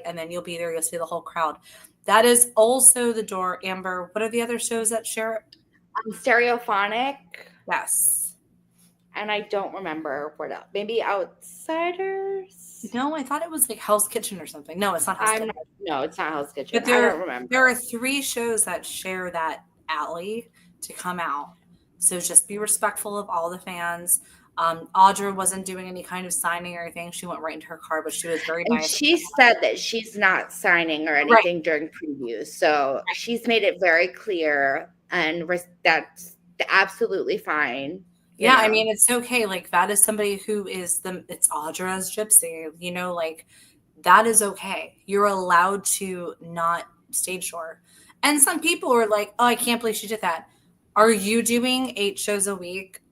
and then you'll be there. You'll see the whole crowd. That is also the door. Amber, what are the other shows that share it? Stereophonic. Yes. And I don't remember what else. Maybe Outsiders. No, I thought it was like Hell's Kitchen or something. No, it's not Hell's Kitchen. No, it's not Hell's Kitchen. But I don't remember. There are 3 shows that share that alley to come out. So just be respectful of all the fans. Audra wasn't doing any kind of signing or anything. She went right into her car, but she was very And nice. she said that she's not signing or anything during previews. So she's made it very clear, and that's absolutely fine. Yeah, I mean, it's okay. Like, that is somebody who is it's Audra's Gypsy, you know, like that is okay. You're allowed to not stage door. And some people are like, oh, I can't believe she did that. Are you doing 8 shows a week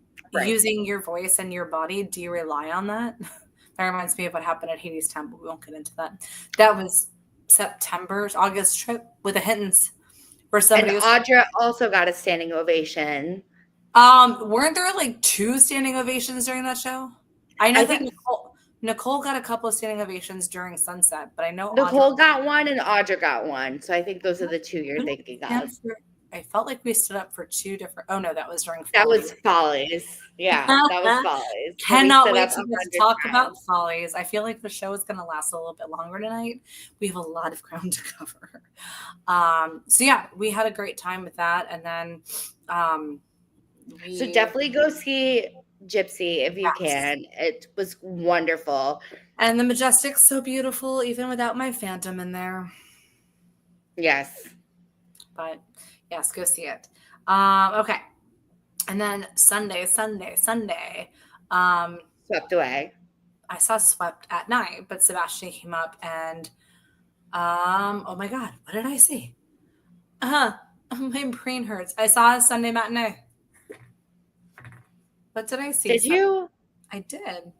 using your voice and your body? Do you rely on that? That reminds me of what happened at Hades Temple. We won't get into that. That was August trip with the Hintons. Where somebody and Audra also got a standing ovation. Weren't there like 2 standing ovations during that show? I know that Nicole got a couple of standing ovations during Sunset, but I know Nicole got one and Audra got one. So I think those are the 2 you're thinking of. I felt like we stood up for 2 different. Oh no, that was during Follies. That was Follies. Yeah, that was Follies. Cannot wait to talk about Follies. I feel like the show is going to last a little bit longer tonight. We have a lot of ground to cover. So yeah, we had a great time with that, and then so definitely go see Gypsy if you can. It was wonderful. And the Majestic's so beautiful, even without my Phantom in there. Yes. But yes, go see it. Okay. And then Sunday. Swept Away. I saw Swept at night, but Sebastian came up and oh my God, what did I see? My brain hurts. I saw a Sunday matinee. What did I see? Did you? I did.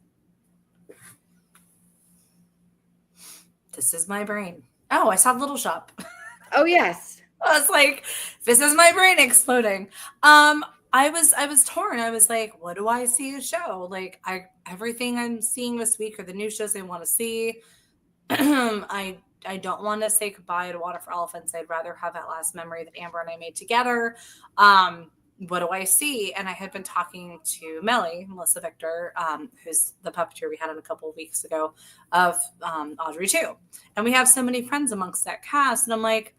This is my brain. Oh, I saw Little Shop. Oh, yes. I was like, this is my brain exploding. I was torn. I was like, what do I see a show? Like everything I'm seeing this week are the new shows I want to see. I don't want to say goodbye to Water for Elephants. I'd rather have that last memory that Amber and I made together. What do I see? And I had been talking to Melissa Victor, who's the puppeteer we had on a couple of weeks ago, of Audrey too. And we have so many friends amongst that cast. And I'm like,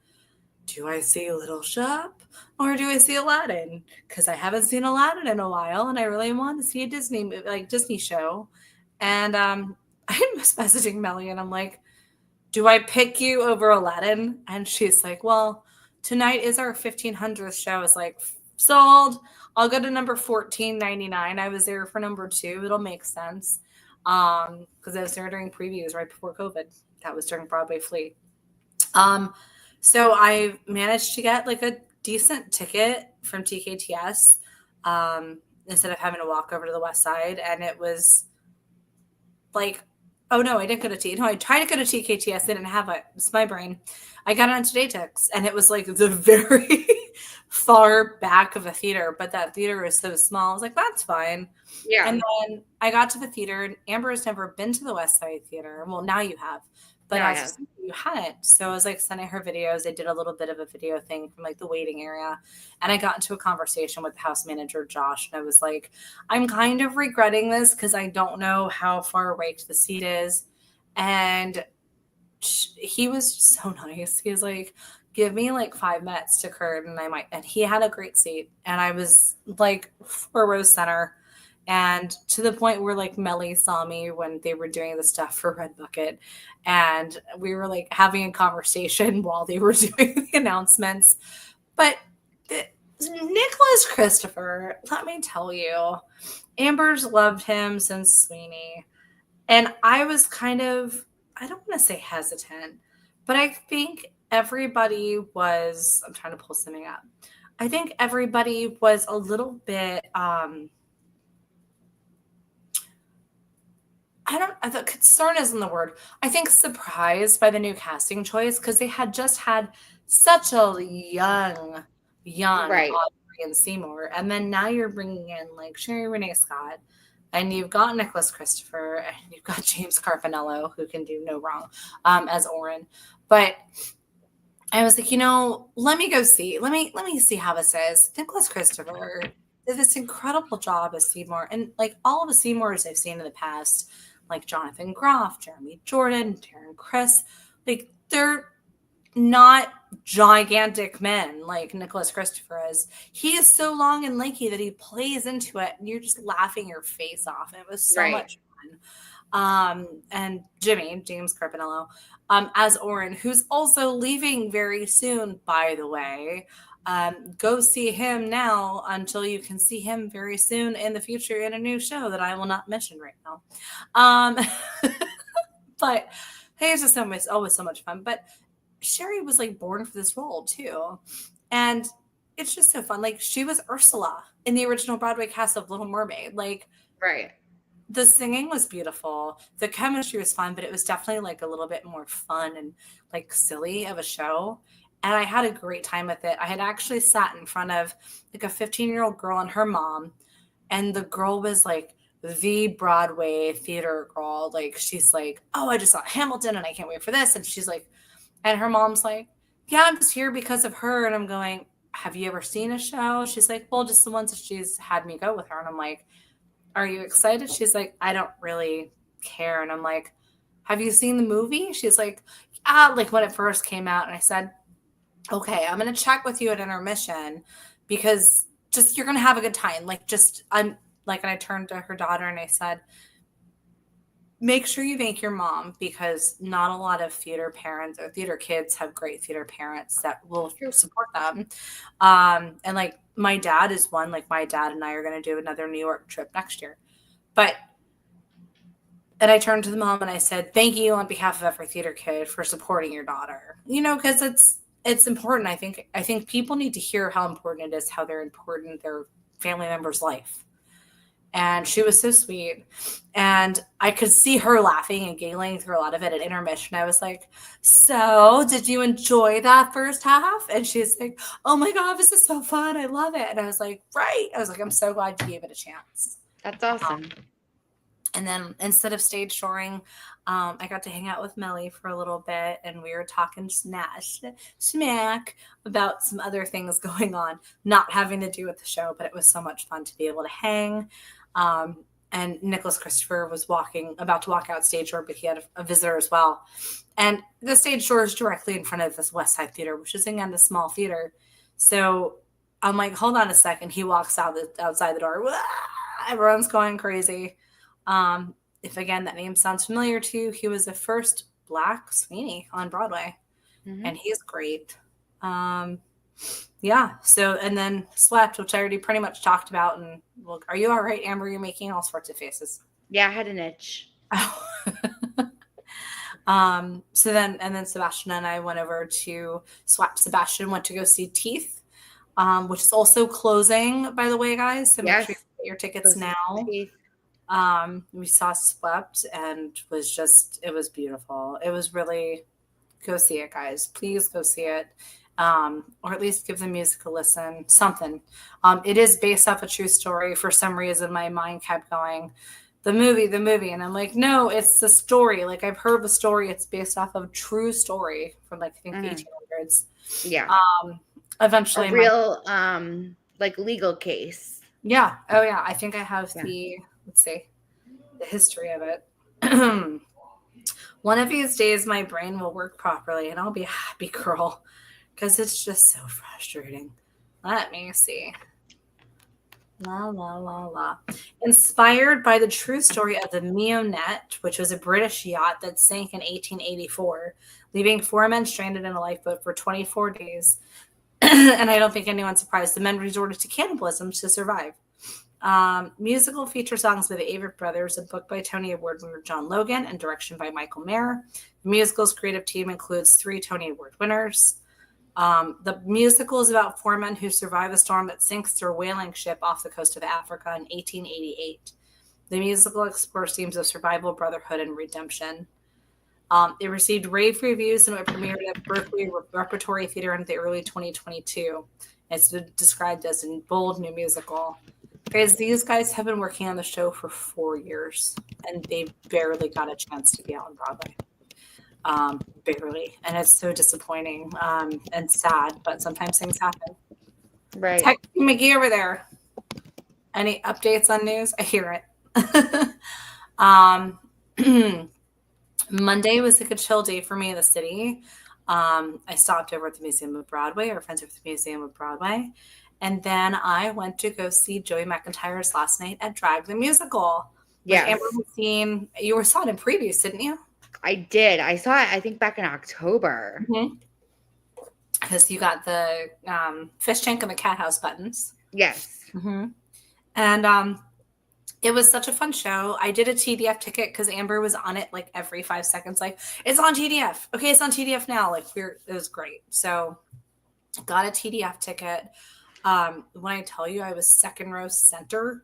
do I see Little Shop or do I see Aladdin? Because I haven't seen Aladdin in a while, and I really want to see a Disney movie, like Disney show. And I'm messaging Melly, and I'm like, do I pick you over Aladdin? And she's like, well, tonight is our 1500th show. I was like, sold. I'll go to number 14.99. I was there for number 2. It'll make sense. because I was there during previews right before COVID. That was during Broadway Flea. So I managed to get like a decent ticket from TKTS instead of having to walk over to the West Side. And it was like, oh no, I didn't go to T. No, I tried to go to TKTS. They didn't have it. It's my brain. I got on Today Tix, and it was like the very far back of a theater, but that theater is so small. I was like, that's fine. Yeah. And then I got to the theater, and Amber has never been to the West Side Theater. Well, now you have, but you hadn't. So I was like sending her videos. I did a little bit of a video thing from like the waiting area, and I got into a conversation with the house manager, Josh, and I was like, I'm kind of regretting this because I don't know how far away the seat is. And he was so nice. He was like, give me like 5 minutes to Kurt and I might. And he had a great seat. And I was like 4 rows center. And to the point where like Melly saw me when they were doing the stuff for Red Bucket. And we were like having a conversation while they were doing the announcements. But Nicholas Christopher, let me tell you, Amber's loved him since Sweeney. And I was kind of, I don't want to say hesitant, but I think everybody was, I'm trying to pull something up. I think everybody was a little bit, the concern isn't the word. I think surprised by the new casting choice because they had just had such a young Right. Audrey and Seymour. And then now you're bringing in like Sherry Renee Scott. And you've got Nicholas Christopher, and you've got James Carpinello, who can do no wrong, as Oren. But I was like, let me go see. Let me see how this is. Nicholas Christopher did this incredible job as Seymour. And like all of the Seymours I've seen in the past, like Jonathan Groff, Jeremy Jordan, Darren Criss, like they're not gigantic men like Nicholas Christopher is. He is so long and lanky that he plays into it and you're just laughing your face off. It was so much fun. And James Carpinello, as Oren, who's also leaving very soon, by the way. Go see him now until you can see him very soon in the future in a new show that I will not mention right now. But hey, it's just always so much fun. But Sherry was like born for this role too. And it's just so fun. Like she was Ursula in the original Broadway cast of Little Mermaid. Like, right. The singing was beautiful. The chemistry was fun, but it was definitely like a little bit more fun and like silly of a show. And I had a great time with it. I had actually sat in front of like a 15-year-old girl and her mom. And the girl was like the Broadway theater girl. Like she's like, oh, I just saw Hamilton and I can't wait for this. And she's like, and her mom's like, yeah, I'm just here because of her. And I'm going, have you ever seen a show? She's like, well, just the ones that she's had me go with her. And I'm like, are you excited? She's like, I don't really care. And I'm like, have you seen the movie? She's like, like when it first came out. And I said, okay, I'm going to check with you at intermission because just, you're going to have a good time. Like, just, and I turned to her daughter and I said, make sure you thank your mom because not a lot of theater parents or theater kids have great theater parents that will support them. And like my dad is one, like my dad and I are going to do another New York trip next year. And I turned to the mom and I said, thank you on behalf of every theater kid for supporting your daughter, because it's important. I think people need to hear how important it is, how they're important in their family member's life. And she was so sweet. And I could see her laughing and giggling through a lot of it at intermission. I was like, so did you enjoy that first half? And she's like, oh my God, this is so fun. I love it. And I was like, right. I was like, I'm so glad you gave it a chance. That's awesome. And then instead of stage shoring, I got to hang out with Melly for a little bit and we were talking smack about some other things going on, not having to do with the show, but it was so much fun to be able to hang. And Nicholas Christopher was about to walk out stage door, but he had a visitor as well. And the stage door is directly in front of this West Side Theater, which is again the small theater. So I'm like, hold on a second. He walks outside the door. Wah! Everyone's going crazy. If again, that name sounds familiar to you, he was the first Black Sweeney on Broadway and he's great. Yeah. So, and then Slept, which I already pretty much talked about. And well, are you all right, Amber? You're making all sorts of faces. Yeah, I had an itch. So then Sebastian and I went over to swap. Sebastian went to go see Teeth, which is also closing, by the way, guys. So make sure you get your tickets now. Teeth. We saw Swept and it was beautiful. It was really, go see it, guys. Please go see it. Or at least give the music a listen. Something. It is based off a true story. For some reason, my mind kept going, the movie. And I'm like, no, it's the story. Like, I've heard the story. It's based off of true story from, like, I think the 1800s. Yeah. Eventually. A real, like, legal case. Yeah. Oh, yeah. I think I have let's see, the history of it. One of these days, my brain will work properly, and I'll be a happy girl, because it's just so frustrating. Let me see. La, la, la, la. Inspired by the true story of the Mionet, which was a British yacht that sank in 1884, leaving 4 men stranded in a lifeboat for 24 days. And I don't think anyone's surprised. The men resorted to cannibalism to survive. Musical feature songs by the Avett Brothers, a book by Tony Award winner John Logan, and direction by Michael Mayer. The musical's creative team includes 3 Tony Award winners. The musical is about 4 men who survive a storm that sinks their whaling ship off the coast of Africa in 1888. The musical explores themes of survival, brotherhood, and redemption. It received rave reviews and it premiered at Berkeley Repertory Theater in the early 2022. It's described as a bold new musical. Guys, these guys have been working on the show for 4 years, and they barely got a chance to be out on Broadway. Barely. And it's so disappointing and sad, but sometimes things happen. Right. Text McGee over there. Any updates on news? I hear it. Monday was like a chill day for me in the city. I stopped over at the Museum of Broadway. Our friends are at the Museum of Broadway. And then I went to go see Joey McIntyre's last night at Drag the Musical. Yes. Amber, you saw it in previews, didn't you? I did. I saw it, I think, back in October. Because you got the fish tank and the cat house buttons. Yes. And it was such a fun show. I did a TDF ticket because Amber was on it like every 5 seconds. Like, it's on TDF. Okay, it's on TDF now. Like, it was great. So got a TDF ticket. When I tell you I was second row center,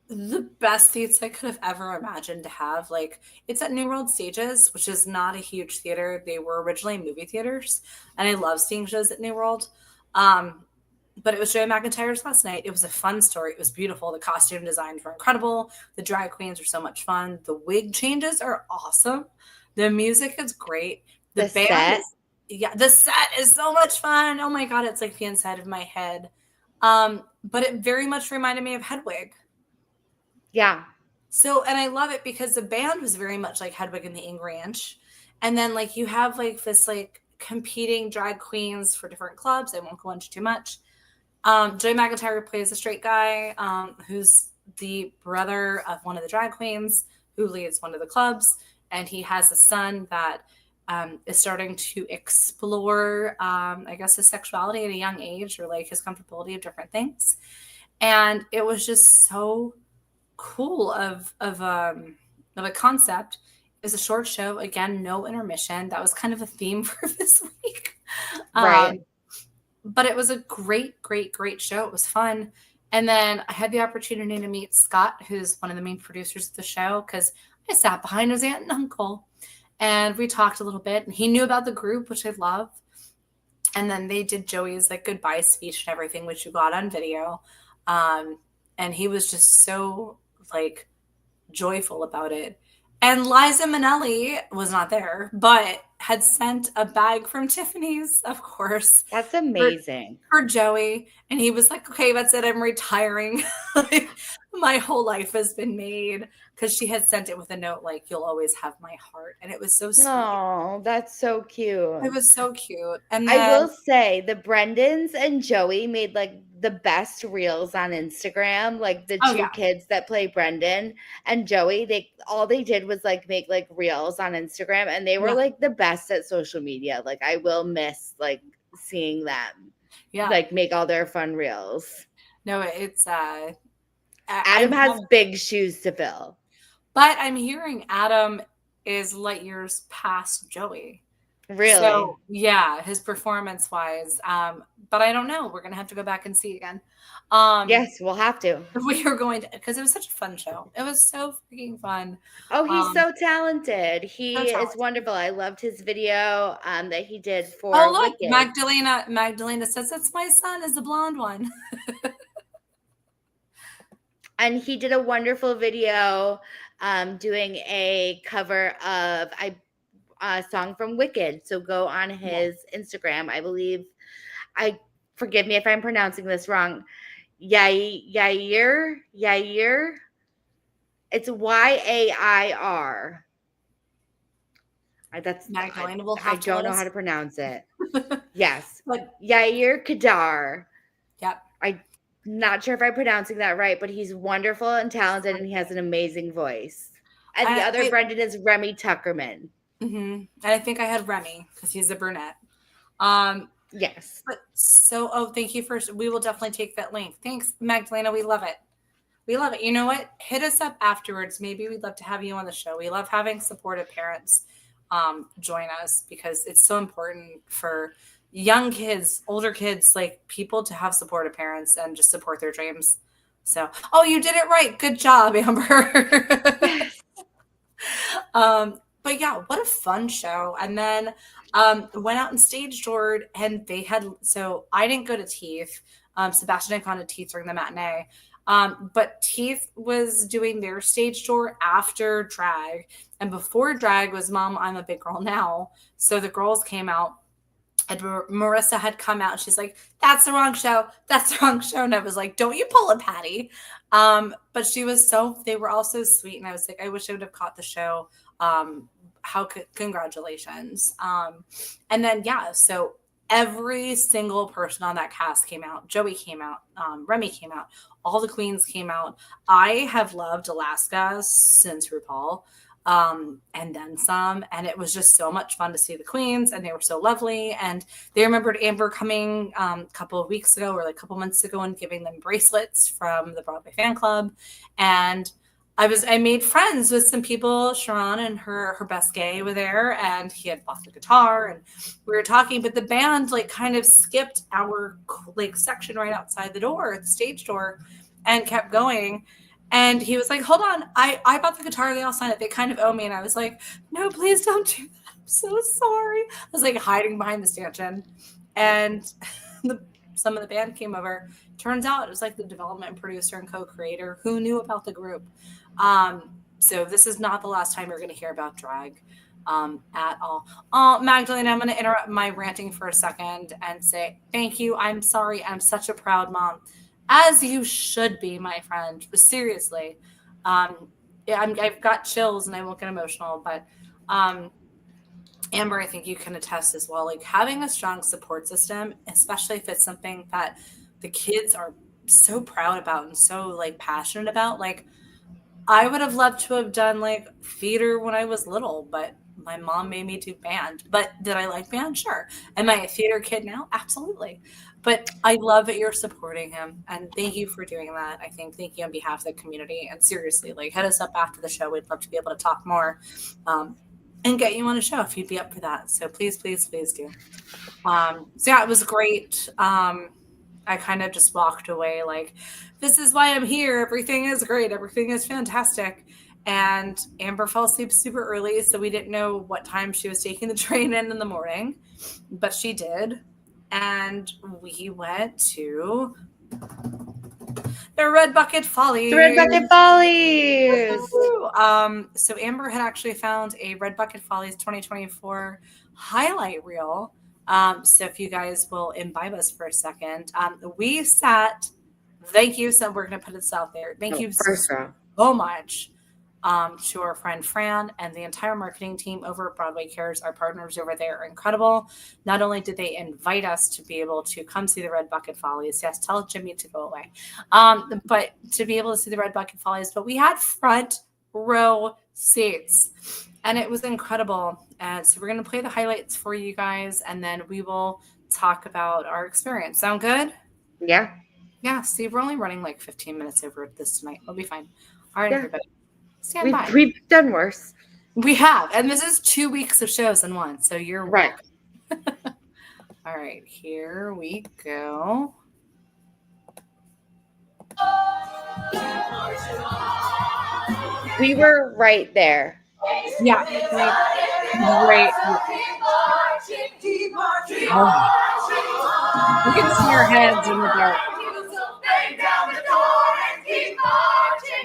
the best seats I could have ever imagined to have. Like, it's at New World Stages, which is not a huge theater. They were originally movie theaters, and I love seeing shows at New World. But it was Joey McIntyre's last night. It was a fun story. It was beautiful. The costume designs were incredible. The drag queens were so much fun. The wig changes are awesome. The music is great. The band the set is so much fun. Oh my God, it's like the inside of my head. But it very much reminded me of Hedwig. Yeah. So, and I love it because the band was very much like Hedwig and the Ink Ranch. And then like you have like this like competing drag queens for different clubs. I won't go into too much. Joey McIntyre plays a straight guy who's the brother of one of the drag queens who leads one of the clubs. And he has a son that is starting to explore, I guess, his sexuality at a young age, or like his comfortability of different things. And it was just so cool of a concept. It was a short show. Again, no intermission. That was kind of a theme for this week. Right. But it was a great show. It was fun. And then I had the opportunity to meet Scott, who's one of the main producers of the show, because I sat behind his aunt and uncle. And we talked a little bit. And he knew about the group, which I love. And then they did Joey's like goodbye speech and everything, which you got on video. And he was just so like joyful about it. And Liza Minnelli was not there, but had sent a bag from Tiffany's, of course. That's amazing. For Joey. And he was like, okay, that's it. I'm retiring. My whole life has been made. Because she had sent it with a note like, you'll always have my heart. And it was so sweet. Oh, that's so cute. It was so cute. And then, I will say the Brendans and Joey made like the best reels on Instagram. Like the two kids that play Brendan and Joey, all they did was like make like reels on Instagram, and they were like the best at social media. Like I will miss like seeing them like make all their fun reels. No, it's Adam has big shoes to fill. But I'm hearing Adam is light years past Joey. Really? So yeah, his performance wise. But I don't know. We're gonna have to go back and see again. Yes, we'll have to. We are going to, because it was such a fun show. It was so freaking fun. Oh, he's so talented. He so is talented. wonderful. I loved his video that he did for Oh look, Wicked. Magdalena says that's my son, is the blonde one. And he did a wonderful video doing a cover of a song from Wicked. So go on his Instagram. I believe, forgive me if I'm pronouncing this wrong. Yair. It's Yair. That's Magdalena will have I to don't let know us- how to pronounce it. Yes. But Yair Kadar. yep. I'm not sure if I'm pronouncing that right, but he's wonderful and talented, and he has an amazing voice. And the other Brendan is Remy Tuckerman. And I think I had Remy because he's a brunette. Yes. But thank you we will definitely take that link. Thanks, Magdalena. We love it. We love it. You know what? Hit us up afterwards. Maybe we'd love to have you on the show. We love having supportive parents join us because it's so important for young kids, older kids, like people to have supportive parents and just support their dreams. So, you did it right. Good job, Amber. Yes. But yeah, what a fun show. And then went out and stage toured, and they had, so I didn't go to Teeth. Sebastian had gone to Teeth during the matinee. But Teeth was doing their stage tour after drag, and before drag was Mom, I'm a Big Girl Now. So the girls came out, and Marissa had come out, and she's like, that's the wrong show. That's the wrong show. And I was like, don't you pull a Patty. But they were all so sweet. And I was like, I wish I would have caught the show. Congratulations. And then, so every single person on that cast came out. Joey came out. Remy came out. All the queens came out. I have loved Alaska since RuPaul, and then some. And it was just so much fun to see the queens, and they were so lovely. And they remembered Amber coming a couple of weeks ago or like a couple months ago and giving them bracelets from the Broadway Fan Club. And I made friends with some people. Sharon and her best gay were there, and he had bought the guitar, and we were talking, but the band like kind of skipped our like section right outside the door, the stage door, and kept going. And he was like, hold on, I bought the guitar, they all signed it, they kind of owe me. And I was like, no, please don't do that. I'm so sorry. I was like hiding behind the stanchion. And some of the band came over. Turns out it was like the development producer and co-creator who knew about the group. So this is not the last time you're going to hear about drag at all. Magdalene, I'm going to interrupt my ranting for a second and say thank you. I'm sorry. I'm such a proud mom, as you should be, my friend. But seriously, I've got chills and I won't get emotional. But Amber, I think you can attest as well. Like having a strong support system, especially if it's something that the kids are so proud about and so like passionate about. Like I would have loved to have done like theater when I was little, but my mom made me do band. But did I like band? Sure. Am I a theater kid now? Absolutely. But I love that you're supporting him, and thank you for doing that. I think thank you on behalf of the community. And seriously, like hit us up after the show. We'd love to be able to talk more and get you on a show if you'd be up for that. So please, please, please do. So yeah, it was great. I kind of just walked away like, this is why I'm here. Everything is great. Everything is fantastic. And Amber fell asleep super early, so we didn't know what time she was taking the train in the morning, but she did. And we went to the Red Bucket Follies. The Red Bucket Follies. So Amber had actually found a Red Bucket Follies 2024 highlight reel. So if you guys will imbibe us for a second, we sat. Thank you. So we're going to put this out there. Thank you so much to our friend Fran and the entire marketing team over at Broadway Cares. Our partners over there are incredible. Not only did they invite us to be able to come see the Red Bucket Follies, yes, tell Jimmy to go away, but to be able to see the Red Bucket Follies, but we had front row seats and it was incredible. And so we're going to play the highlights for you guys, and then we will talk about our experience. Sound good? Yeah. Yeah. See, we're only running like 15 minutes over this tonight. We'll be fine. All right, everybody. Stand by. We've done worse. We have. And this is 2 weeks of shows in one. So you're Right. welcome. All right. Here we go. We were right there. Yeah. Great. Oh. You can see your heads in the dark.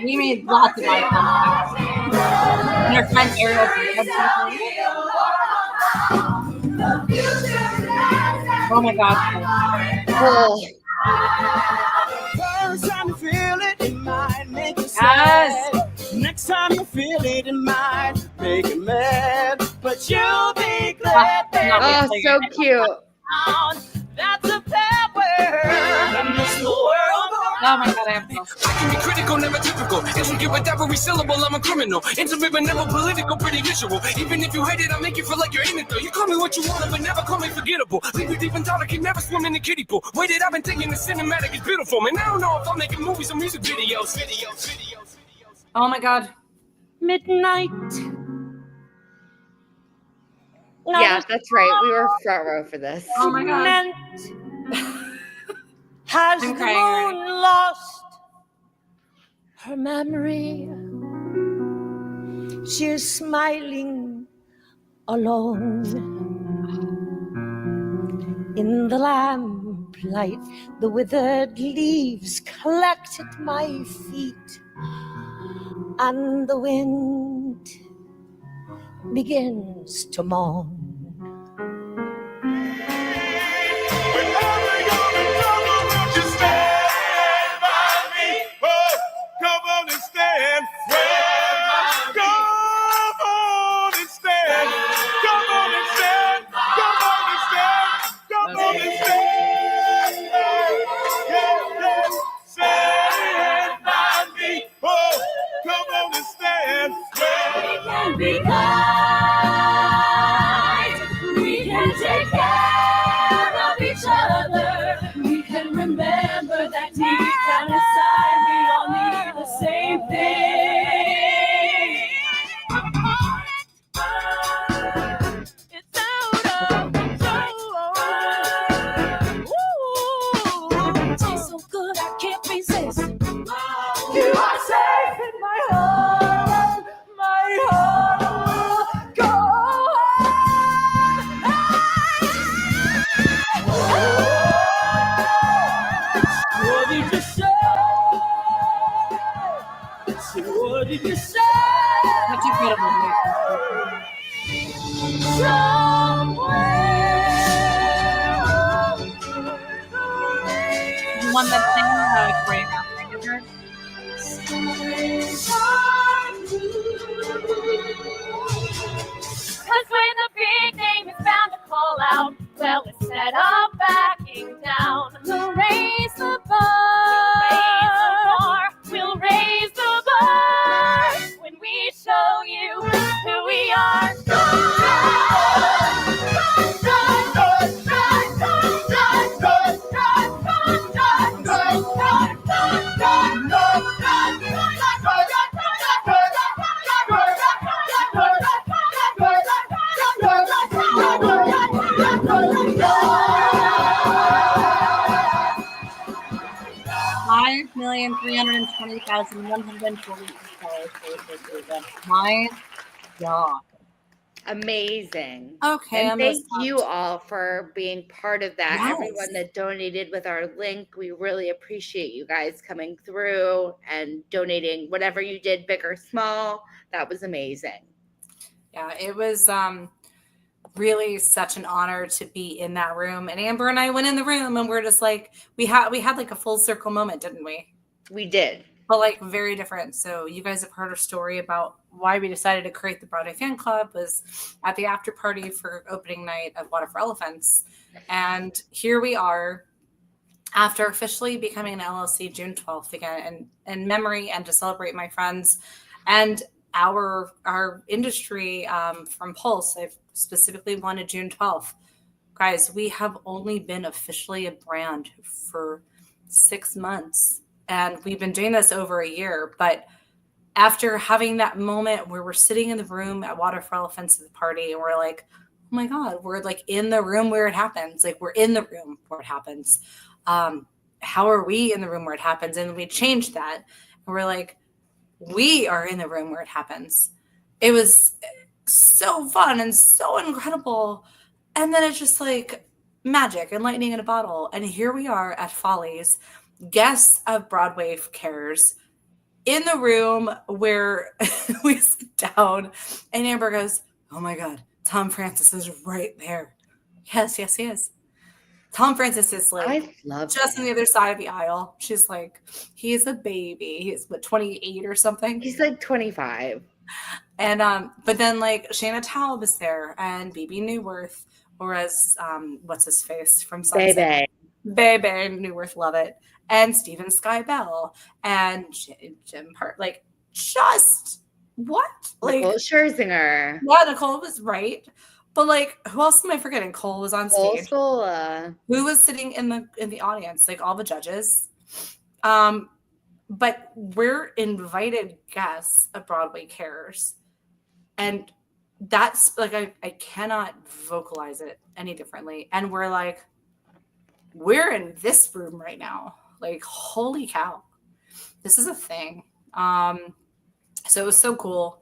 We made lots of eye contact. And our friend Ariel. Oh my God. Oh. First time you feel it, it might make you Yes. sad. Next time you feel it, it might make you mad. But you'll be glad that Oh, so cute. that's a bad word in this world. Oh my God, I have those. I can be critical, never typical. Intricate with every syllable, I'm a criminal. Intimate but never political, pretty visual. Even if you hate it, I'll make you feel like you're in it though. You call me what you want, but never call me forgettable. Leave you deep in thought, I can never swim in the kiddie pool. Waited, I've been thinking the cinematic is beautiful. Man, I don't know if I'm making movies or music videos. Oh my God. Midnight. Yeah, that's right. We were front row for this. Oh my God. Has I'm the crying already. moon lost her memory? She is smiling alone in the lamplight. The withered leaves collect at my feet, and the wind begins to moan. We can take care of each other. We can remember that deep down inside we all need the same thing. It's out of control. Ooh, it tastes so good I can't resist. You are safe in my heart, my heart. Go What did you say? What did you say? That's incredible. The one that's saying choreographed. Cause when the big name is bound to call out, well, instead of backing down, we'll raise the bar. We'll raise the bar when we show you who we are. $5,320,140. My God. Amazing. Okay. And thank you all for being part of that. Yes. Everyone that donated with our link, we really appreciate you guys coming through and donating whatever you did, big or small. That was amazing. Yeah, it was really such an honor to be in that room. And Amber and I went in the room and we're just like, we had like a full circle moment, didn't we? We did. But like very different. So you guys have heard our story about why we decided to create the Broadway Fan Club was at the after party for opening night of Water for Elephants. And here we are after officially becoming an LLC June 12th again, and in memory and to celebrate my friends and our industry from Pulse. I've specifically wanted June 12th. Guys, we have only been officially a brand for 6 months. And we've been doing this over a year, but after having that moment where we're sitting in the room at Water for Elephants at the party, and we're like, oh my God, we're like in the room where it happens. Like we're in the room where it happens. How are we in the room where it happens? And we changed that. And we're like, we are in the room where it happens. It was so fun and so incredible. And then it's just like magic and lightning in a bottle. And here we are at Follies, guests of Broadway Cares, in the room where we sit down, and Amber goes, oh my God, Tom Francis is right there. Yes, he is. Tom Francis is like I love just him. on the other side of the aisle. She's like, he's a baby. He's what, 28 or something? He's like 25. And but then like Shayna Taub is there, and BB Newworth, or as what's his face from Sunset? Bebe Newworth, love it. And Stephen Sky Bell and Jim Hart. Like, just what? Like Nicole Scherzinger. Yeah, Nicole was right. But like, who else am I forgetting? Cole was on stage. Who was sitting in the audience? Like all the judges. But we're invited guests of Broadway Cares. And that's like, I cannot vocalize it any differently. And we're like, we're in this room right now. Like, holy cow. This is a thing. So it was so cool.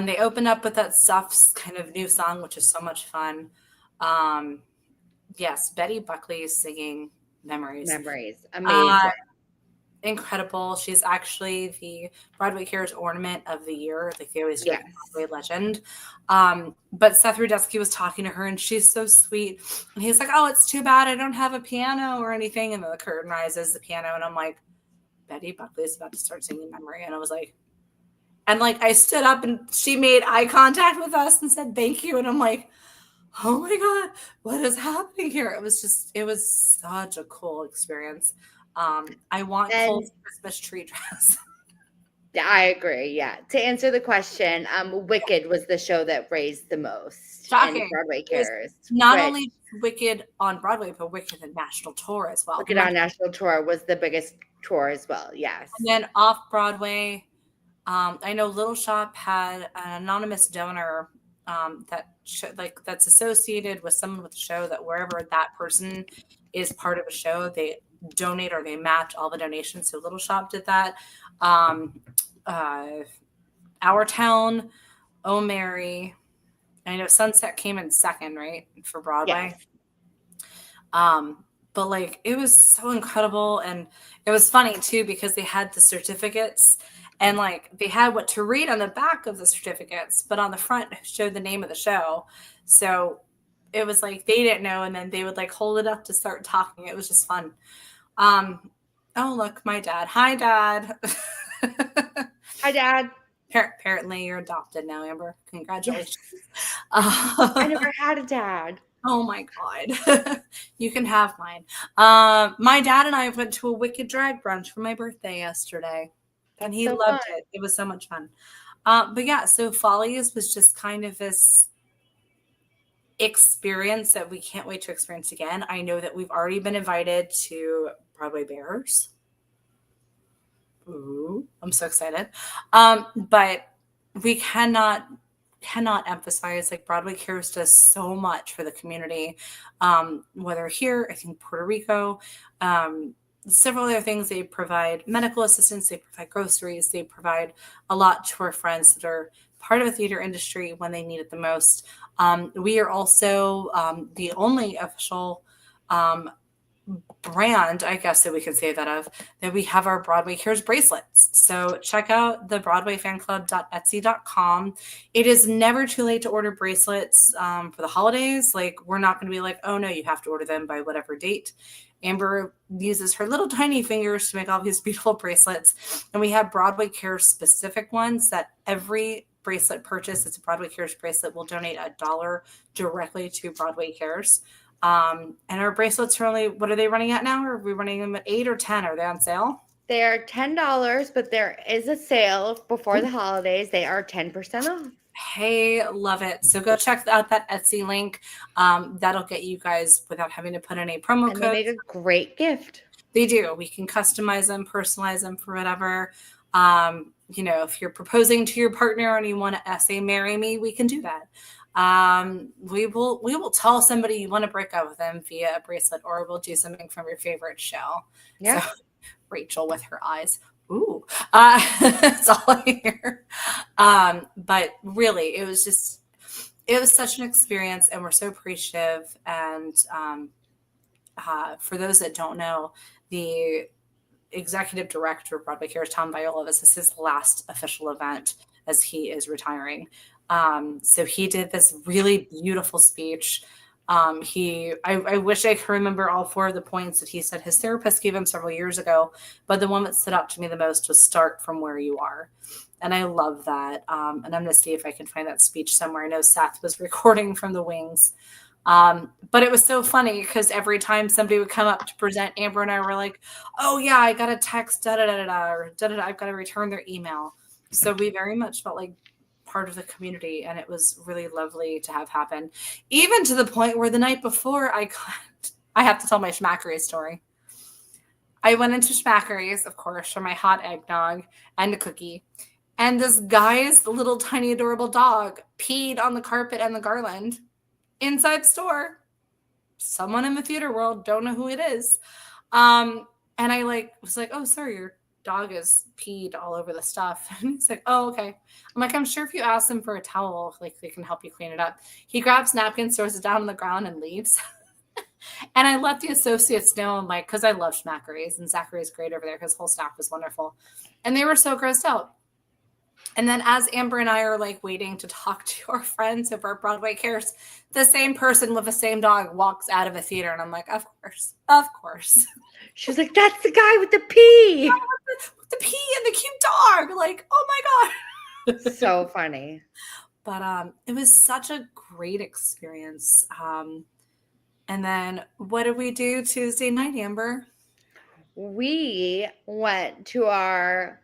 They opened up with that Stuff's kind of new song, which is so much fun. Yes, Betty Buckley singing Memories. Amazing. Incredible. She's actually the Broadway Cares Ornament of the Year. Like they always do, Broadway legend. But Seth Rudetsky was talking to her, and she's so sweet. And he's like, oh, it's too bad I don't have a piano or anything. And then the curtain rises, the piano. And I'm like, Betty Buckley is about to start singing Memory. And I was like, and like I stood up and she made eye contact with us and said thank you. And I'm like, oh my God, what is happening here? It was such a cool experience. I want Cole's Christmas tree dress. I agree. Yeah. To answer the question, Wicked was the show that raised the most in Broadway Cares. Not only Wicked on Broadway, but Wicked on national tour as well. Wicked on national tour was the biggest tour as well. Yes. And then off Broadway, I know Little Shop had an anonymous donor that's associated with someone with the show, that wherever that person is part of a show, they donate or they match all the donations. So Little Shop did that. Our Town, Oh Mary. I know Sunset came in second, right, for Broadway. Yes. But like it was so incredible, and it was funny too because they had the certificates, and like they had what to read on the back of the certificates, but on the front showed the name of the show. So it was like they didn't know, and then they would like hold it up to start talking. It was just fun. Oh look, my dad. Hi, Dad. Hi, Dad. Apparently you're adopted now, Amber. Congratulations. Yes. I never had a dad. Oh my God. You can have mine. My dad and I went to a Wicked drag brunch for my birthday yesterday, and he loved it. It was so much fun. But yeah, so Follies was just kind of this experience that we can't wait to experience again. I know that we've already been invited to Broadway Bears. Ooh, I'm so excited. But we cannot emphasize, like, Broadway Cares does so much for the community. Whether here, I think Puerto Rico, several other things. They provide medical assistance, they provide groceries, they provide a lot to our friends that are part of the theater industry when they need it the most. We are also the only official brand, I guess that we can say that we have our Broadway Cares bracelets. So check out the BroadwayFanClub.etsy.com. It is never too late to order bracelets for the holidays. Like, we're not going to be like, oh no, you have to order them by whatever date. Amber uses her little tiny fingers to make all these beautiful bracelets. And we have Broadway Cares specific ones that every bracelet purchase, it's a Broadway Cares bracelet, will donate $1 directly to Broadway Cares. And our bracelets are only, what are they running at now? Are we running them at 8 or 10? Are they on sale? They are $10, but there is a sale before the holidays. They are 10% off. Hey, love it. So go check out that Etsy link. That'll get you guys without having to put in a promo code. They make a great gift. They do. We can customize them, personalize them for whatever. if you're proposing to your partner and you want to say marry me, we can do that. We will tell somebody you want to break up with them via a bracelet, or we'll do something from your favorite show. Yeah. So Rachel with her eyes. Ooh, that's all I hear. But really, it was such an experience, and we're so appreciative. And for those that don't know, the executive director of Broadway Cares, Tom Viola, this is his last official event as he is retiring. So he did this really beautiful speech. I wish I could remember all 4 of the points that he said his therapist gave him several years ago, but the one that stood out to me the most was start from where you are. And I love that. And I'm going to see if I can find that speech somewhere. I know Seth was recording from the wings. But it was so funny because every time somebody would come up to present, Amber and I were like, oh yeah, I got a text, or I've got to return their email. So we very much felt like part of the community, and it was really lovely to have happen. Even to the point where the night before I have to tell my Schmackery story. I went into Schmackery's, of course, for my hot eggnog and a cookie. And this guy's little tiny adorable dog peed on the carpet and the garland inside store. Someone in the theater world, don't know who it is. And I was like, oh, sorry, your dog is peed all over the stuff. And he's like, oh, okay. I'm like, I'm sure if you ask them for a towel, like they can help you clean it up. He grabs napkins, throws it down on the ground, and leaves. And I let the associates know, I'm like, because I love Schmackery's, and Zachary's great over there. His whole staff was wonderful. And they were so grossed out. And then as Amber and I are waiting to talk to our friends over at Broadway Cares, the same person with the same dog walks out of a theater. And I'm like, of course. She was like, that's the guy with the pee. With the pee and the cute dog. Like, oh my God. So funny. But it was such a great experience. And then what did we do Tuesday night, Amber? We went to our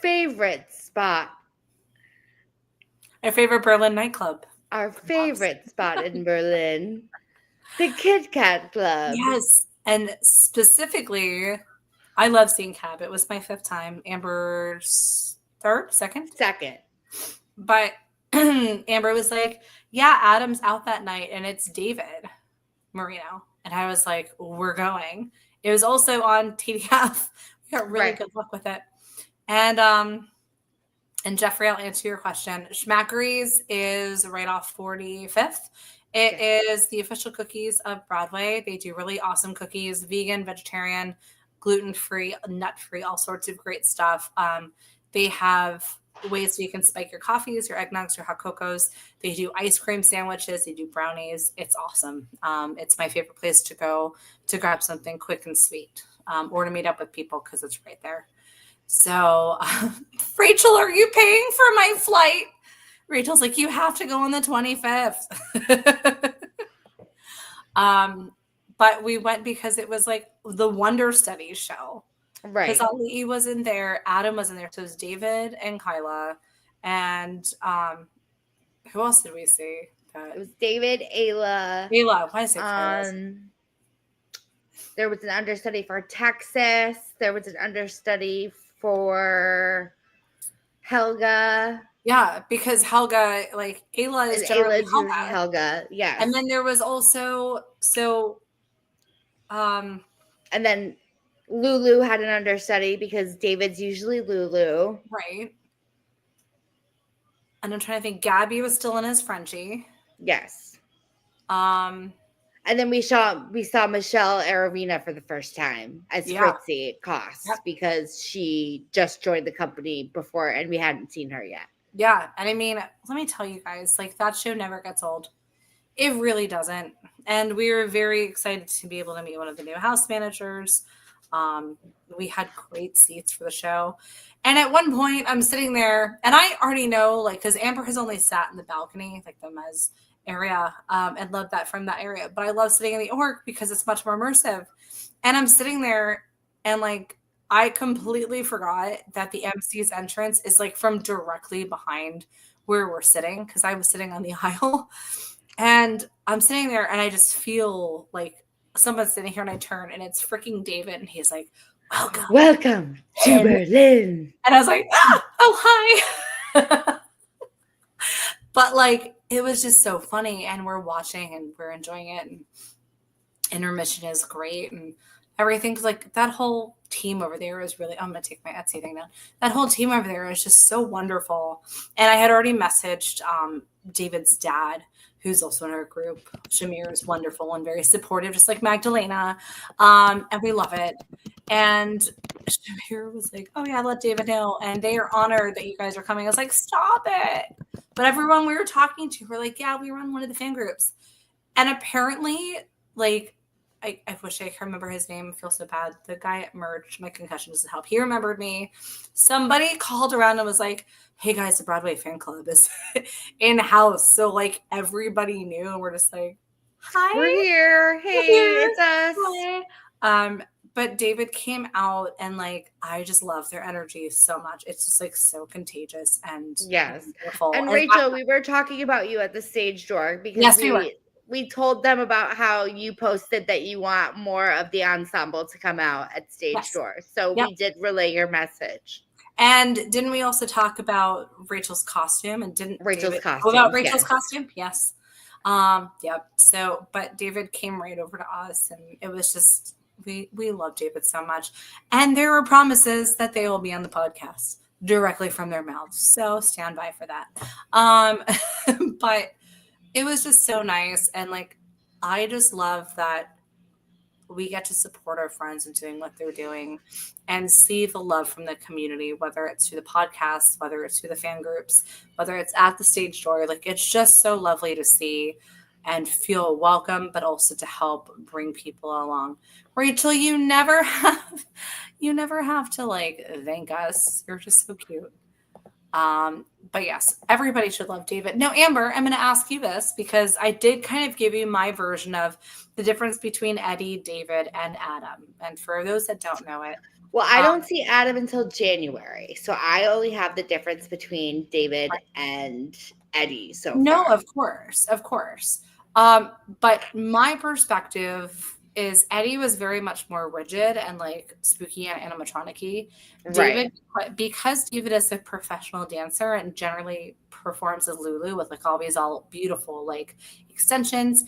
favorite spot. Our favorite Berlin nightclub. Our favorite spot in Berlin. The Kit Kat Club. Yes. And specifically, I love seeing Cab. It was my 5th time. Amber's second. But Amber was like, yeah, Adam's out that night, and it's David Marino. And I was like, we're going. It was also on TDF. We got really good luck with it. And Jeffrey, I'll answer your question. Schmackery's is right off 45th. It is the official cookies of Broadway. They do really awesome cookies, vegan, vegetarian, gluten-free, nut-free, all sorts of great stuff. They have ways so you can spike your coffees, your eggnogs, your hot cocos. They do ice cream sandwiches. They do brownies. It's awesome. It's my favorite place to go to grab something quick and sweet, or to meet up with people because it's right there. So, Rachel, are you paying for my flight? Rachel's like, you have to go on the 25th. But we went because it was like the Wonder Studies show. Right. Because Ali wasn't there. Adam wasn't there. So it was David and Kyla. And who else did we see? It was David, Ayla. Why did I say Kyla? There was an understudy for Texas. There was an understudy for Helga. Yeah, because Helga, like Ayla is generally Helga. Yeah. And then there was also and then Lulu had an understudy because David's usually Lulu. Right. And I'm trying to think, Gabby was still in as Frenchie. Yes. And then we saw Michelle Aravina for the first time as Fritzy Koss because she just joined the company before and we hadn't seen her yet. Yeah. And I mean, let me tell you guys, like that show never gets old. It really doesn't. And we were very excited to be able to meet one of the new house managers. We had great seats for the show. And at one point I'm sitting there and I already know, like, because Amber has only sat in the balcony, like the mezz area, and love that from that area. But I love sitting in the orc because it's much more immersive. And I'm sitting there and like I completely forgot that the MC's entrance is like from directly behind where we're sitting because I was sitting on the aisle. And I'm sitting there and I just feel like someone's sitting here and I turn and it's freaking David and he's like, Welcome to And- Berlin. And I was like, oh, hi. But like, it was just so funny. And we're watching and we're enjoying it. And intermission is great. And everything's like that whole team over there is really, I'm going to take my Etsy thing down. That whole team over there is just so wonderful. And I had already messaged David's dad, who's also in our group. Shamir is wonderful and very supportive, just like Magdalena. And we love it. And Shamir was like, oh yeah, let David know. And they are honored that you guys are coming. I was like, stop it. But everyone we were talking to were like, yeah, we run one of the fan groups. And apparently, like, I wish I could remember his name. I feel so bad. The guy at Merch, my concussion doesn't help. He remembered me. Somebody called around and was like, hey guys, the Broadway Fan Club is in house. So like everybody knew, and we're just like, hi. We're here. Hey, here. it's us. Hi. But David came out, and like I just love their energy so much. It's just like so contagious and Yes. beautiful. And Rachel, we were talking about you at the stage door because Yes, we were. We told them about how you posted that you want more of the ensemble to come out at stage door. So we did relay your message. And didn't we also talk about Rachel's costume? And didn't Rachel's David costume? About Rachel's costume? Yes. Yep. So, but David came right over to us, and it was just we love David so much. And there were promises that they will be on the podcast directly from their mouths. So stand by for that. But it was just so nice. And like, I just love that we get to support our friends in doing what they're doing and see the love from the community, whether it's through the podcast, whether it's through the fan groups, whether it's at the stage door. Like, it's just so lovely to see and feel welcome, but also to help bring people along. Rachel, you never have to like thank us. You're just so cute. But yes, everybody should love David. Now, Amber, I'm going to ask you this because I did kind of give you my version of the difference between Eddie, David, and Adam. And for those that don't know it. Well, I don't see Adam until January. So I only have the difference between David and Eddie. So no, far. Of course. But my perspective is Eddie was very much more rigid and like spooky and animatronic-y. David, because David is a professional dancer and generally performs as Lulu with like always all beautiful like extensions,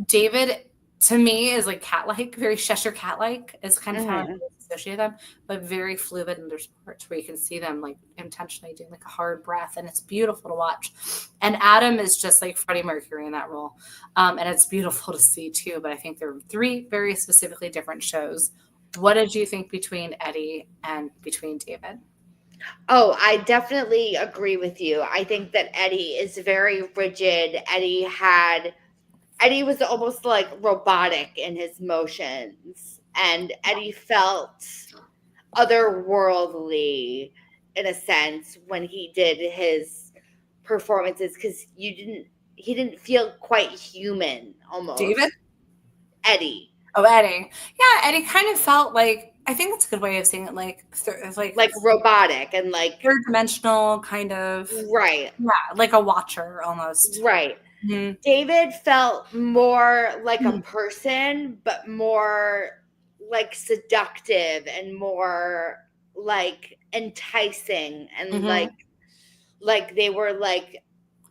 David to me is like cat-like, very Cheshire cat-like is kind of how I associate them, but very fluid in their sports where you can see them like intentionally doing like a hard breath, and it's beautiful to watch. And Adam is just like Freddie Mercury in that role. And it's beautiful to see too, but I think they're three very specifically different shows. What did you think between Eddie and between David? Oh, I definitely agree with you. I think that Eddie is very rigid. Eddie was almost like robotic in his motions, and Eddie felt otherworldly in a sense when he did his performances because he didn't feel quite human almost. David? Eddie. Oh, Eddie. Yeah, Eddie kind of felt like, I think that's a good way of saying it, like robotic and like third dimensional kind of. Right. Yeah, like a watcher almost. Right. Mm-hmm. David felt more like a person, but more like seductive and more like enticing and like they were like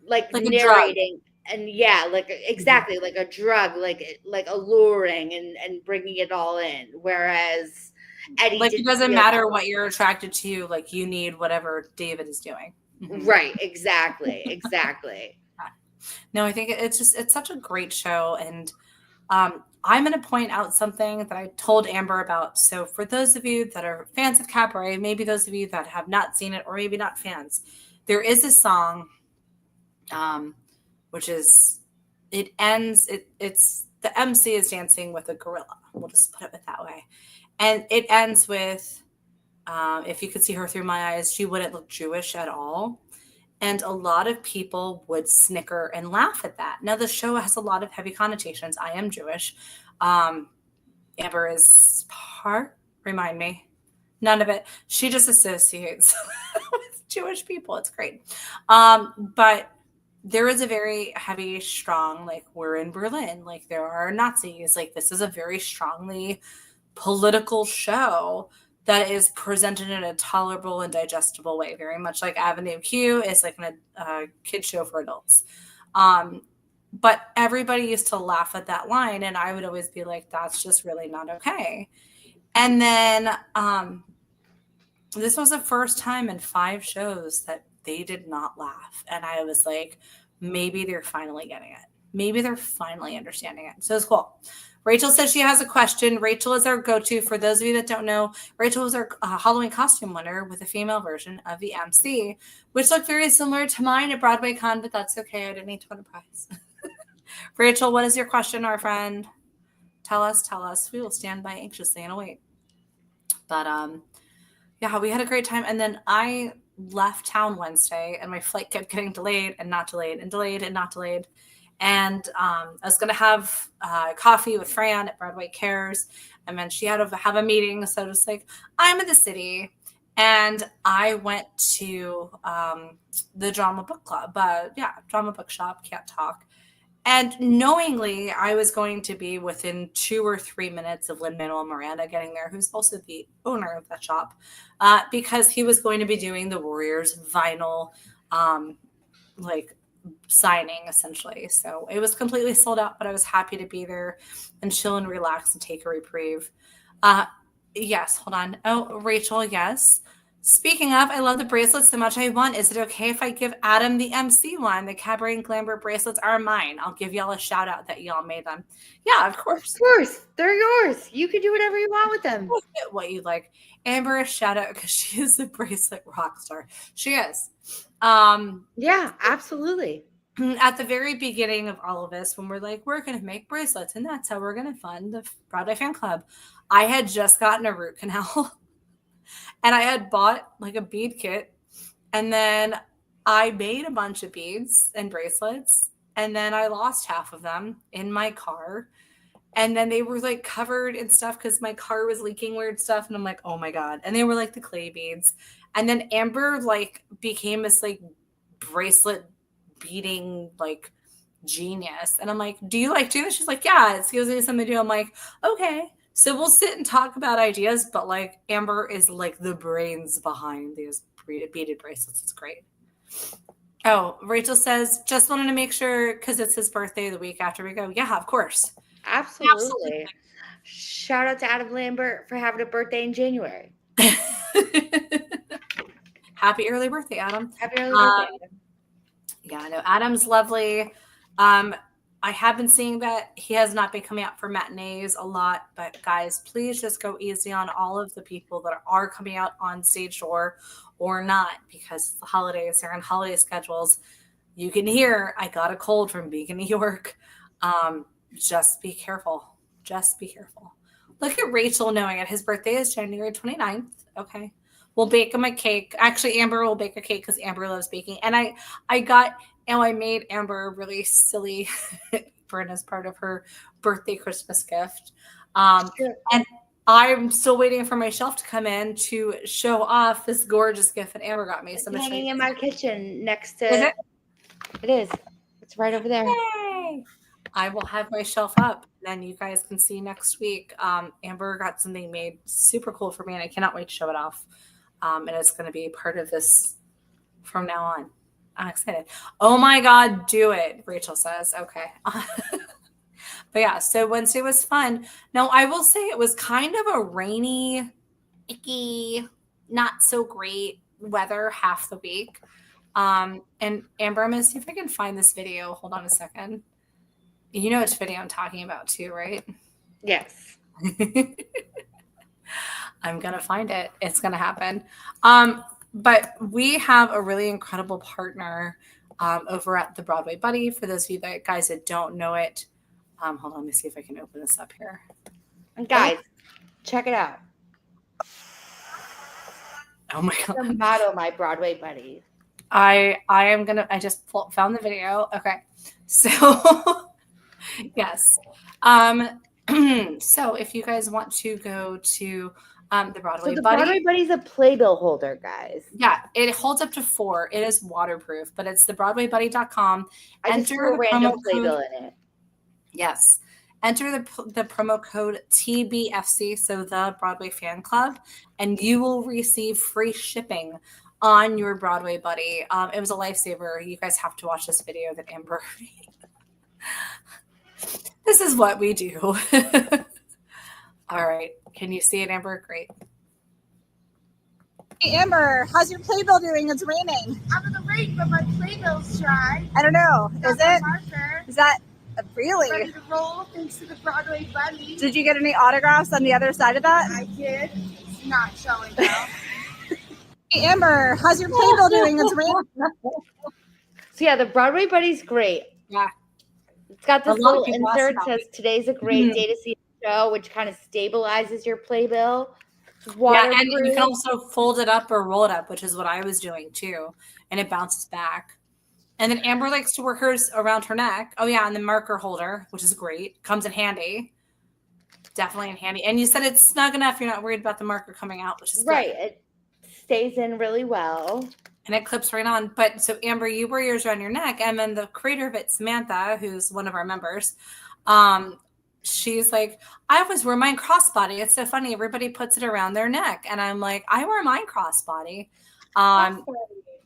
narrating and like exactly like a drug, like alluring and bringing it all in. Whereas Eddie, like it doesn't matter what you're attracted to, like you need whatever David is doing. Right. Exactly. No, I think it's such a great show. And I'm going to point out something that I told Amber about. So for those of you that are fans of cabaret, maybe those of you that have not seen it or maybe not fans, there is a song, which is, it's the MC is dancing with a gorilla. We'll just put it that way. And it ends with, if you could see her through my eyes, she wouldn't look Jewish at all. And a lot of people would snicker and laugh at that. Now, the show has a lot of heavy connotations. I am Jewish. Amber is part, remind me. None of it. She just associates with Jewish people. It's great. But there is a very heavy, strong, like we're in Berlin. Like there are Nazis. Like this is a very strongly political show that is presented in a tolerable and digestible way, very much like Avenue Q is like a kid show for adults. But everybody used to laugh at that line, and I would always be like, that's just really not okay. And then this was the first time in 5 shows that they did not laugh. And I was like, maybe they're finally getting it. Maybe they're finally understanding it. So it's cool. Rachel says she has a question. Rachel is our go-to. For those of you that don't know, Rachel was our Halloween costume winner with a female version of the MC, which looked very similar to mine at Broadway Con, but that's okay. I didn't need to win a prize. Rachel, what is your question, our friend? Tell us. We will stand by anxiously and await. But yeah, we had a great time. And then I left town Wednesday, and my flight kept getting delayed and not delayed and delayed and not delayed. And I was going to have coffee with Fran at Broadway Cares. And then she had to have a meeting. So I was like, I'm in the city. And I went to the Drama Book Club. Drama Bookshop, Can't Talk. And knowingly, I was going to be within 2 or 3 minutes of Lin-Manuel Miranda getting there, who's also the owner of that shop, because he was going to be doing the Warriors vinyl, signing essentially. So it was completely sold out, but I was happy to be there and chill and relax and take a reprieve. Yes, hold on. Oh, Rachel, yes. Speaking of, I love the bracelets so much I won. Is it okay if I give Adam the MC one? The Cabaret and Glamour bracelets are mine. I'll give y'all a shout out that y'all made them. Yeah, of course. Of course. They're yours. You can do whatever you want with them. What you like. Amber, a shout out because she is the bracelet rock star. She is. Yeah, absolutely. At the very beginning of all of this, when we're like, we're going to make bracelets and that's how we're going to fund the Broadway Fan Club, I had just gotten a root canal and I had bought like a bead kit, and then I made a bunch of beads and bracelets, and then I lost half of them in my car. And then they were like covered in stuff because my car was leaking weird stuff. And I'm like, oh my God. And they were like the clay beads. And then Amber like became this like bracelet beading like genius. And I'm like, do you like do this? She's like, yeah, it gives me something to do. I'm like, okay. So we'll sit and talk about ideas. But like Amber is like the brains behind these beaded bracelets. It's great. Oh, Rachel says, just wanted to make sure because it's his birthday the week after we go. Yeah, of course. Absolutely. Shout out to Adam Lambert for having a birthday in January. Happy early birthday, Adam. Happy early birthday, Adam. Yeah, I know. Adam's lovely. I have been seeing that he has not been coming out for matinees a lot, but guys, please just go easy on all of the people that are coming out on stage door or not, because the holidays are on holiday schedules. You can hear I got a cold from being in New York. Just be careful. Just be careful. Look at Rachel knowing it. His birthday is January 29th. Okay. We'll bake him a cake. Actually, Amber will bake a cake because Amber loves baking. And I made Amber a really silly apron as part of her birthday Christmas gift. Sure. And I'm still waiting for my shelf to come in to show off this gorgeous gift that Amber got me. So it's hanging in my kitchen next to. Is it? It is. It's right over there. Yay! I will have my shelf up. Then you guys can see next week. Amber got something made super cool for me, and I cannot wait to show it off. And it's going to be part of this from now on. I'm excited. Oh my God, do it, Rachel says. Okay. But yeah, so Wednesday was fun. Now, I will say it was kind of a rainy, icky, not so great weather half the week. And Amber, I'm going to see if I can find this video. Hold on a second. You know which video I'm talking about too, right? Yes. I'm going to find it. It's going to happen. But we have a really incredible partner over at the Broadway Buddy. For those of you guys that don't know it, hold on, let me see if I can open this up here. And guys, check it out. Oh my God. The motto, my Broadway Buddy. I just found the video. Okay. So yes. So if you guys want to go to the Broadway So the Buddy. Broadway Buddy's a playbill holder, guys. Yeah, it holds up to 4. It is waterproof, but it's thebroadwaybuddy.com. I just threw a random playbill in it. Yes. enter the promo code TBFC, so the Broadway Fan Club, and you will receive free shipping on your Broadway buddy. It was a lifesaver. You guys have to watch this video that Amber made. This is what we do. All right. Can you see it, Amber? Great. Hey, Amber, how's your playbill doing? It's raining. I'm great, but my playbill's dry. I don't know. Is it? Marker. Is that really? Ready to roll thanks to the Broadway Bunny. Did you get any autographs on the other side of that? I did. It's not showing now. Hey, Amber, how's your playbill doing? It's raining. So yeah, the Broadway Buddy's great. Yeah. It's got this A lot of little people ask insert about says today's a great day to see the show, which kind of stabilizes your playbill. Yeah, and you can also fold it up or roll it up, which is what I was doing too, and it bounces back. And then Amber likes to wear hers around her neck. Oh yeah, and the marker holder, which is great, comes in handy. Definitely in handy. And you said it's snug enough; you're not worried about the marker coming out, which is right. Good. It stays in really well, and it clips right on. But so Amber, you wear yours around your neck, and then the creator of it, Samantha, who's one of our members, she's like, I always wear mine crossbody. It's so funny. Everybody puts it around their neck. And I'm like, I wear mine crossbody.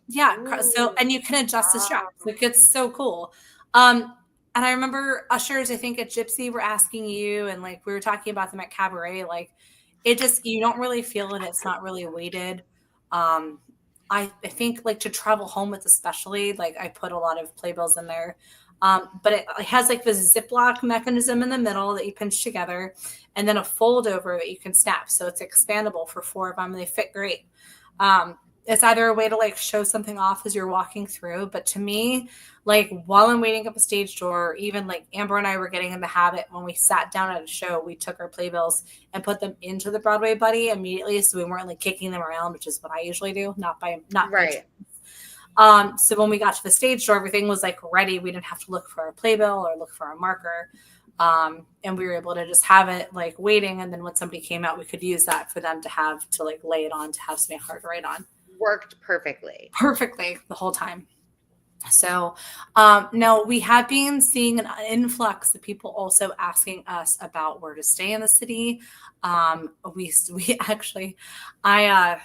Yeah. So, and you can adjust the straps. Like, it's so cool. And I remember ushers, I think at Gypsy were asking you, and like, we were talking about them at Cabaret. Like, it just, you don't really feel it. It's not really weighted. I think like to travel home with, especially, like I put a lot of playbills in there. But it has like this Ziploc mechanism in the middle that you pinch together, and then a fold over that you can snap. So it's expandable for 4 of them. They fit great. It's either a way to like show something off as you're walking through, but to me, like while I'm waiting up a stage door, even like Amber and I were getting in the habit when we sat down at a show, we took our playbills and put them into the Broadway Buddy immediately, so we weren't like kicking them around, which is what I usually do, not right. So when we got to the stage door, everything was like ready. We didn't have to look for a playbill or look for a marker. And we were able to just have it like waiting. And then when somebody came out, we could use that for them to have to like lay it on, to have something hard to write on. Worked perfectly The whole time. So now we have been seeing an influx of people also asking us about where to stay in the city. We actually, I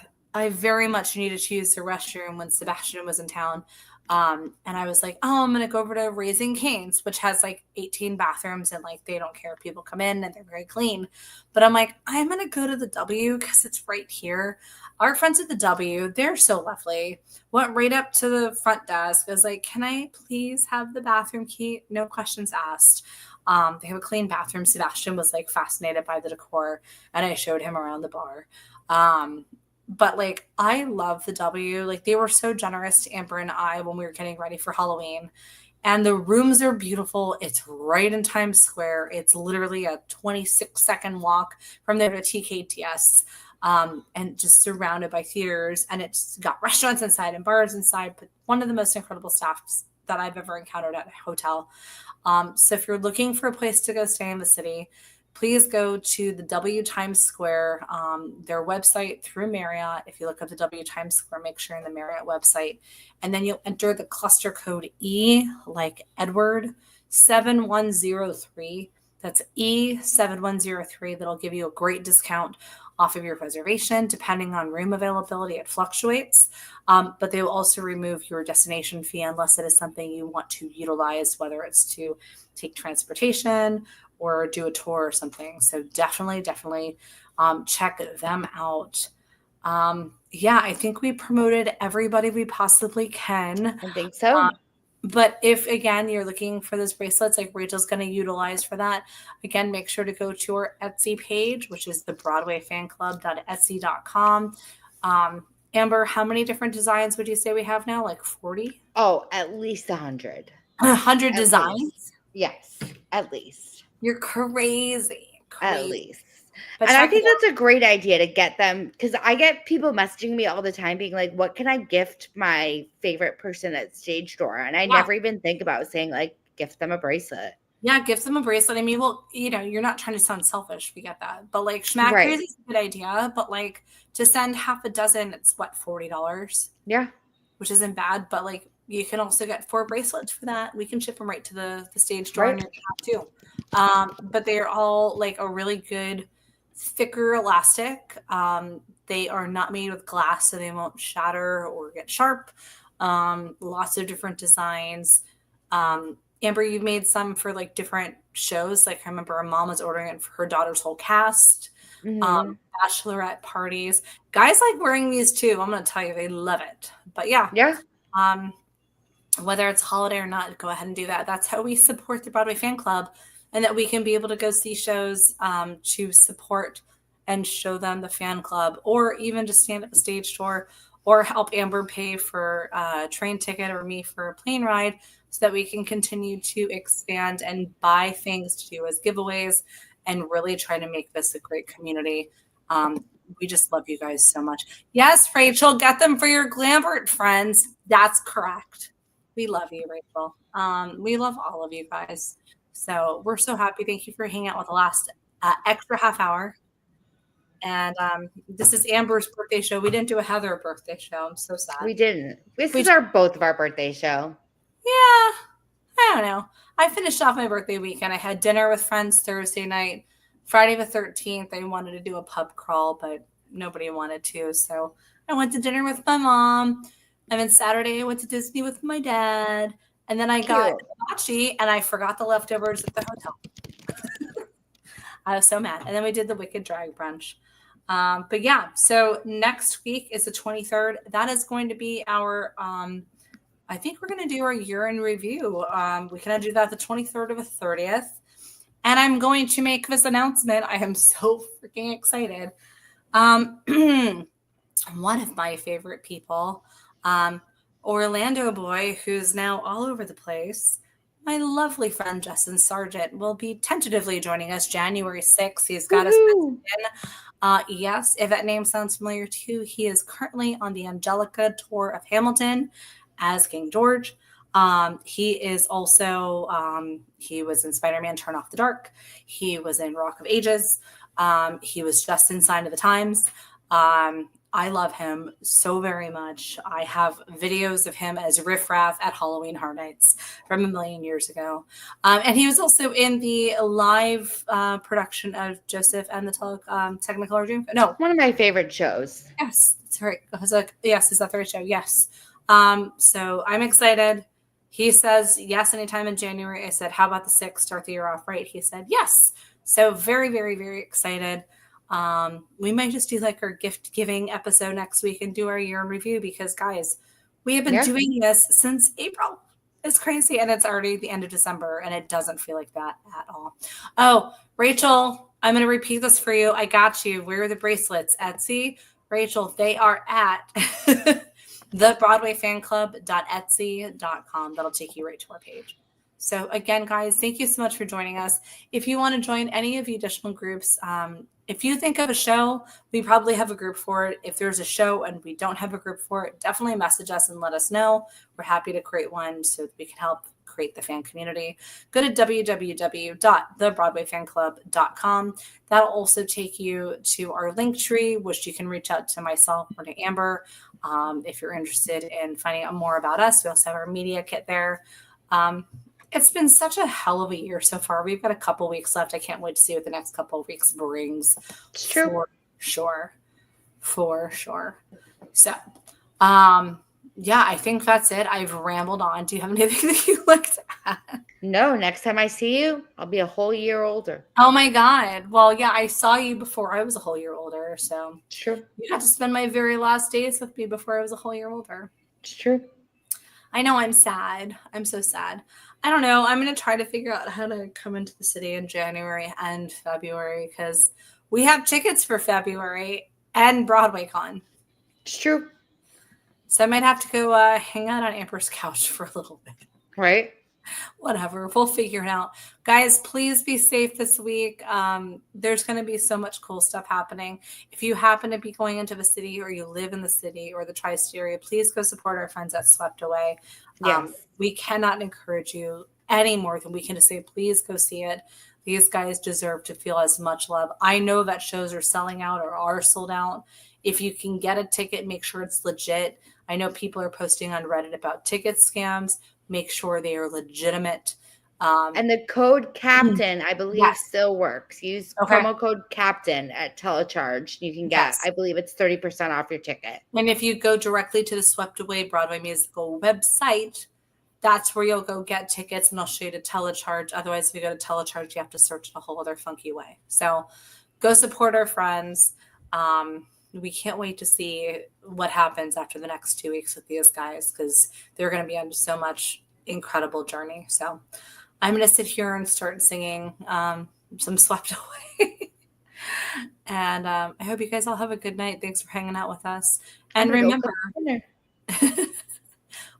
very much needed to use the restroom when Sebastian was in town. And I was like, oh, I'm going to go over to Raising Cane's, which has like 18 bathrooms, and like, they don't care if people come in and they're very clean. But I'm like, I'm going to go to the W because it's right here. Our friends at the W, they're so lovely. Went right up to the front desk. I was like, can I please have the bathroom key? No questions asked. They have a clean bathroom. Sebastian was like fascinated by the decor, and I showed him around the bar. But like, I love the W. Like, they were so generous to Amber and I when we were getting ready for Halloween. And the rooms are beautiful. It's right in Times Square. It's literally a 26-second walk from there to TKTS, and just surrounded by theaters. And it's got restaurants inside and bars inside, but one of the most incredible staffs that I've ever encountered at a hotel. So if you're looking for a place to go stay in the city, please go to the W Times Square, their website through Marriott. If you look up the W Times Square, make sure in the Marriott website, and then you'll enter the cluster code E, like Edward, 7103. That's E7103. That'll give you a great discount off of your reservation. Depending on room availability, it fluctuates, but they will also remove your destination fee unless it is something you want to utilize, whether it's to take transportation or do a tour or something. So definitely check them out. Yeah, I think we promoted everybody we possibly can. I think so. But if, again, you're looking for those bracelets, like Rachel's going to utilize for that, again, make sure to go to our Etsy page, which is the BroadwayFanClub.etsy.com. Amber, how many different designs would you say we have now? Like 40? Oh, at least 100. 100 designs? Least. Yes, at least. You're crazy. At least. But and I think that's a great idea to get them, because I get people messaging me all the time being like, what can I gift my favorite person at stage door? And I never even think about saying like, gift them a bracelet. Yeah, gift them a bracelet. I mean, well, you know, you're not trying to sound selfish. We get that. But like, schmack crazy is a good idea. But like, to send half a dozen, it's what, $40? Yeah. Which isn't bad. But like, you can also get 4 bracelets for that. We can ship them right to the stage door on your behalf too. But they are all like a really good thicker elastic. They are not made with glass, so they won't shatter or get sharp. Lots of different designs. Amber, you've made some for like different shows. Like I remember a mom was ordering it for her daughter's whole cast. Bachelorette parties. Guys like wearing these too. I'm going to tell you, they love it. But yeah. Whether it's holiday or not, go ahead and do that. That's how we support the Broadway Fan Club, and that we can be able to go see shows to support and show them the fan club, or even just stand at the stage door, or help Amber pay for a train ticket or me for a plane ride, so that we can continue to expand and buy things to do as giveaways and really try to make this a great community. We just love you guys so much. Yes, Rachel, get them for your Glambert friends. That's correct. We love you, Rachel. We love all of you guys. So we're so happy. Thank you for hanging out with the last extra half hour. And this is Amber's birthday show. We didn't do a Heather birthday show. I'm so sad. We didn't. This is both of our birthday show. Yeah. I don't know. I finished off my birthday weekend. I had dinner with friends Thursday night. Friday the 13th, I wanted to do a pub crawl, but nobody wanted to. So I went to dinner with my mom. And then Saturday, I went to Disney with my dad. And then I got hibachi, and I forgot the leftovers at the hotel. I was so mad. And then we did the Wicked Drag Brunch. But yeah, so next week is the 23rd. That is going to be our, I think we're going to do our year in review. We can do that the 23rd or the 30th. And I'm going to make this announcement. I am so freaking excited. One of my favorite people, Orlando boy, who's now all over the place, my lovely friend Justin Sargent, will be tentatively joining us January 6th. He's got us in. Yes, if that name sounds familiar to you, he is currently on the Angelica tour of Hamilton as King George. He is also, he was in Spider-Man Turn Off the Dark. He was in Rock of Ages. He was just in Sign of the Times. I love him so very much. I have videos of him as Riff Raff at Halloween Horror Nights from a million years ago. And he was also in the live production of Joseph and the Technicolor Dream. No. One of my favorite shows. Yes, that's right. I was like, yes, is that the right show? Yes. So I'm excited. He says yes anytime in January. I said, how about the 6th? Start the year off right. He said yes. So very, very, very excited. We might just do like our gift giving episode next week and do our year in review, because guys, we have been doing this since April. It's crazy. And it's already the end of December, and it doesn't feel like that at all. Oh, Rachel, I'm going to repeat this for you. I got you. Where are the bracelets? Etsy. Rachel, they are at thebroadwayfanclub.etsy.com. That'll take you right to our page. So again, guys, thank you so much for joining us. If you want to join any of the additional groups, if you think of a show, we probably have a group for it. If there's a show and we don't have a group for it, definitely message us and let us know. We're happy to create one so that we can help create the fan community. Go to www.thebroadwayfanclub.com. That'll also take you to our link tree, which you can reach out to myself or to Amber if you're interested in finding out more about us. We also have our media kit there. It's been such a hell of a year so far. We've got a couple weeks left. I can't wait to see what the next couple of weeks brings. It's true. For sure. So, yeah, I think that's it. I've rambled on. Do you have anything that you'd like to add? No, next time I see you, I'll be a whole year older. Oh my God. Well, yeah, I saw you before I was a whole year older. So true. You got to spend my very last days with me before I was a whole year older. It's true. I know, I'm sad. I'm so sad. I don't know. I'm going to try to figure out how to come into the city in January and February, because we have tickets for February and BroadwayCon. It's true. So I might have to go hang out on Amber's couch for a little bit. Right. Whatever. We'll figure it out. Guys, please be safe this week. There's going to be so much cool stuff happening. If you happen to be going into the city, or you live in the city or the tri-state area, please go support our friends at Swept Away. Yes. We cannot encourage you any more than we can just say, please go see it. These guys deserve to feel as much love. I know that shows are selling out or are sold out. If you can get a ticket, make sure it's legit. I know people are posting on Reddit about ticket scams. Make sure they are legitimate. And the code CAPTAIN, I believe, Yes. still works. Use promo code CAPTAIN at Telecharge. You can get, I believe it's 30% off your ticket. And if you go directly to the Swept Away Broadway Musical website, that's where you'll go get tickets, and I'll show you to Telecharge. Otherwise, if you go to Telecharge, you have to search it a whole other funky way. So go support our friends. We can't wait to see what happens after the next 2 weeks with these guys, because they're going to be on so much incredible journey. So I'm going to sit here and start singing some Swept Away. And I hope you guys all have a good night. Thanks for hanging out with us. And remember,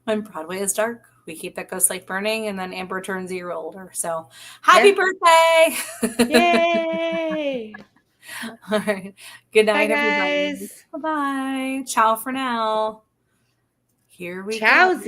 when Broadway is dark, we keep that ghost light burning, and then Amber turns a year older. So happy birthday! Yay! All right. Good night, Bye, everybody. guys. Bye-bye. Ciao for now. Here we go. Ciao.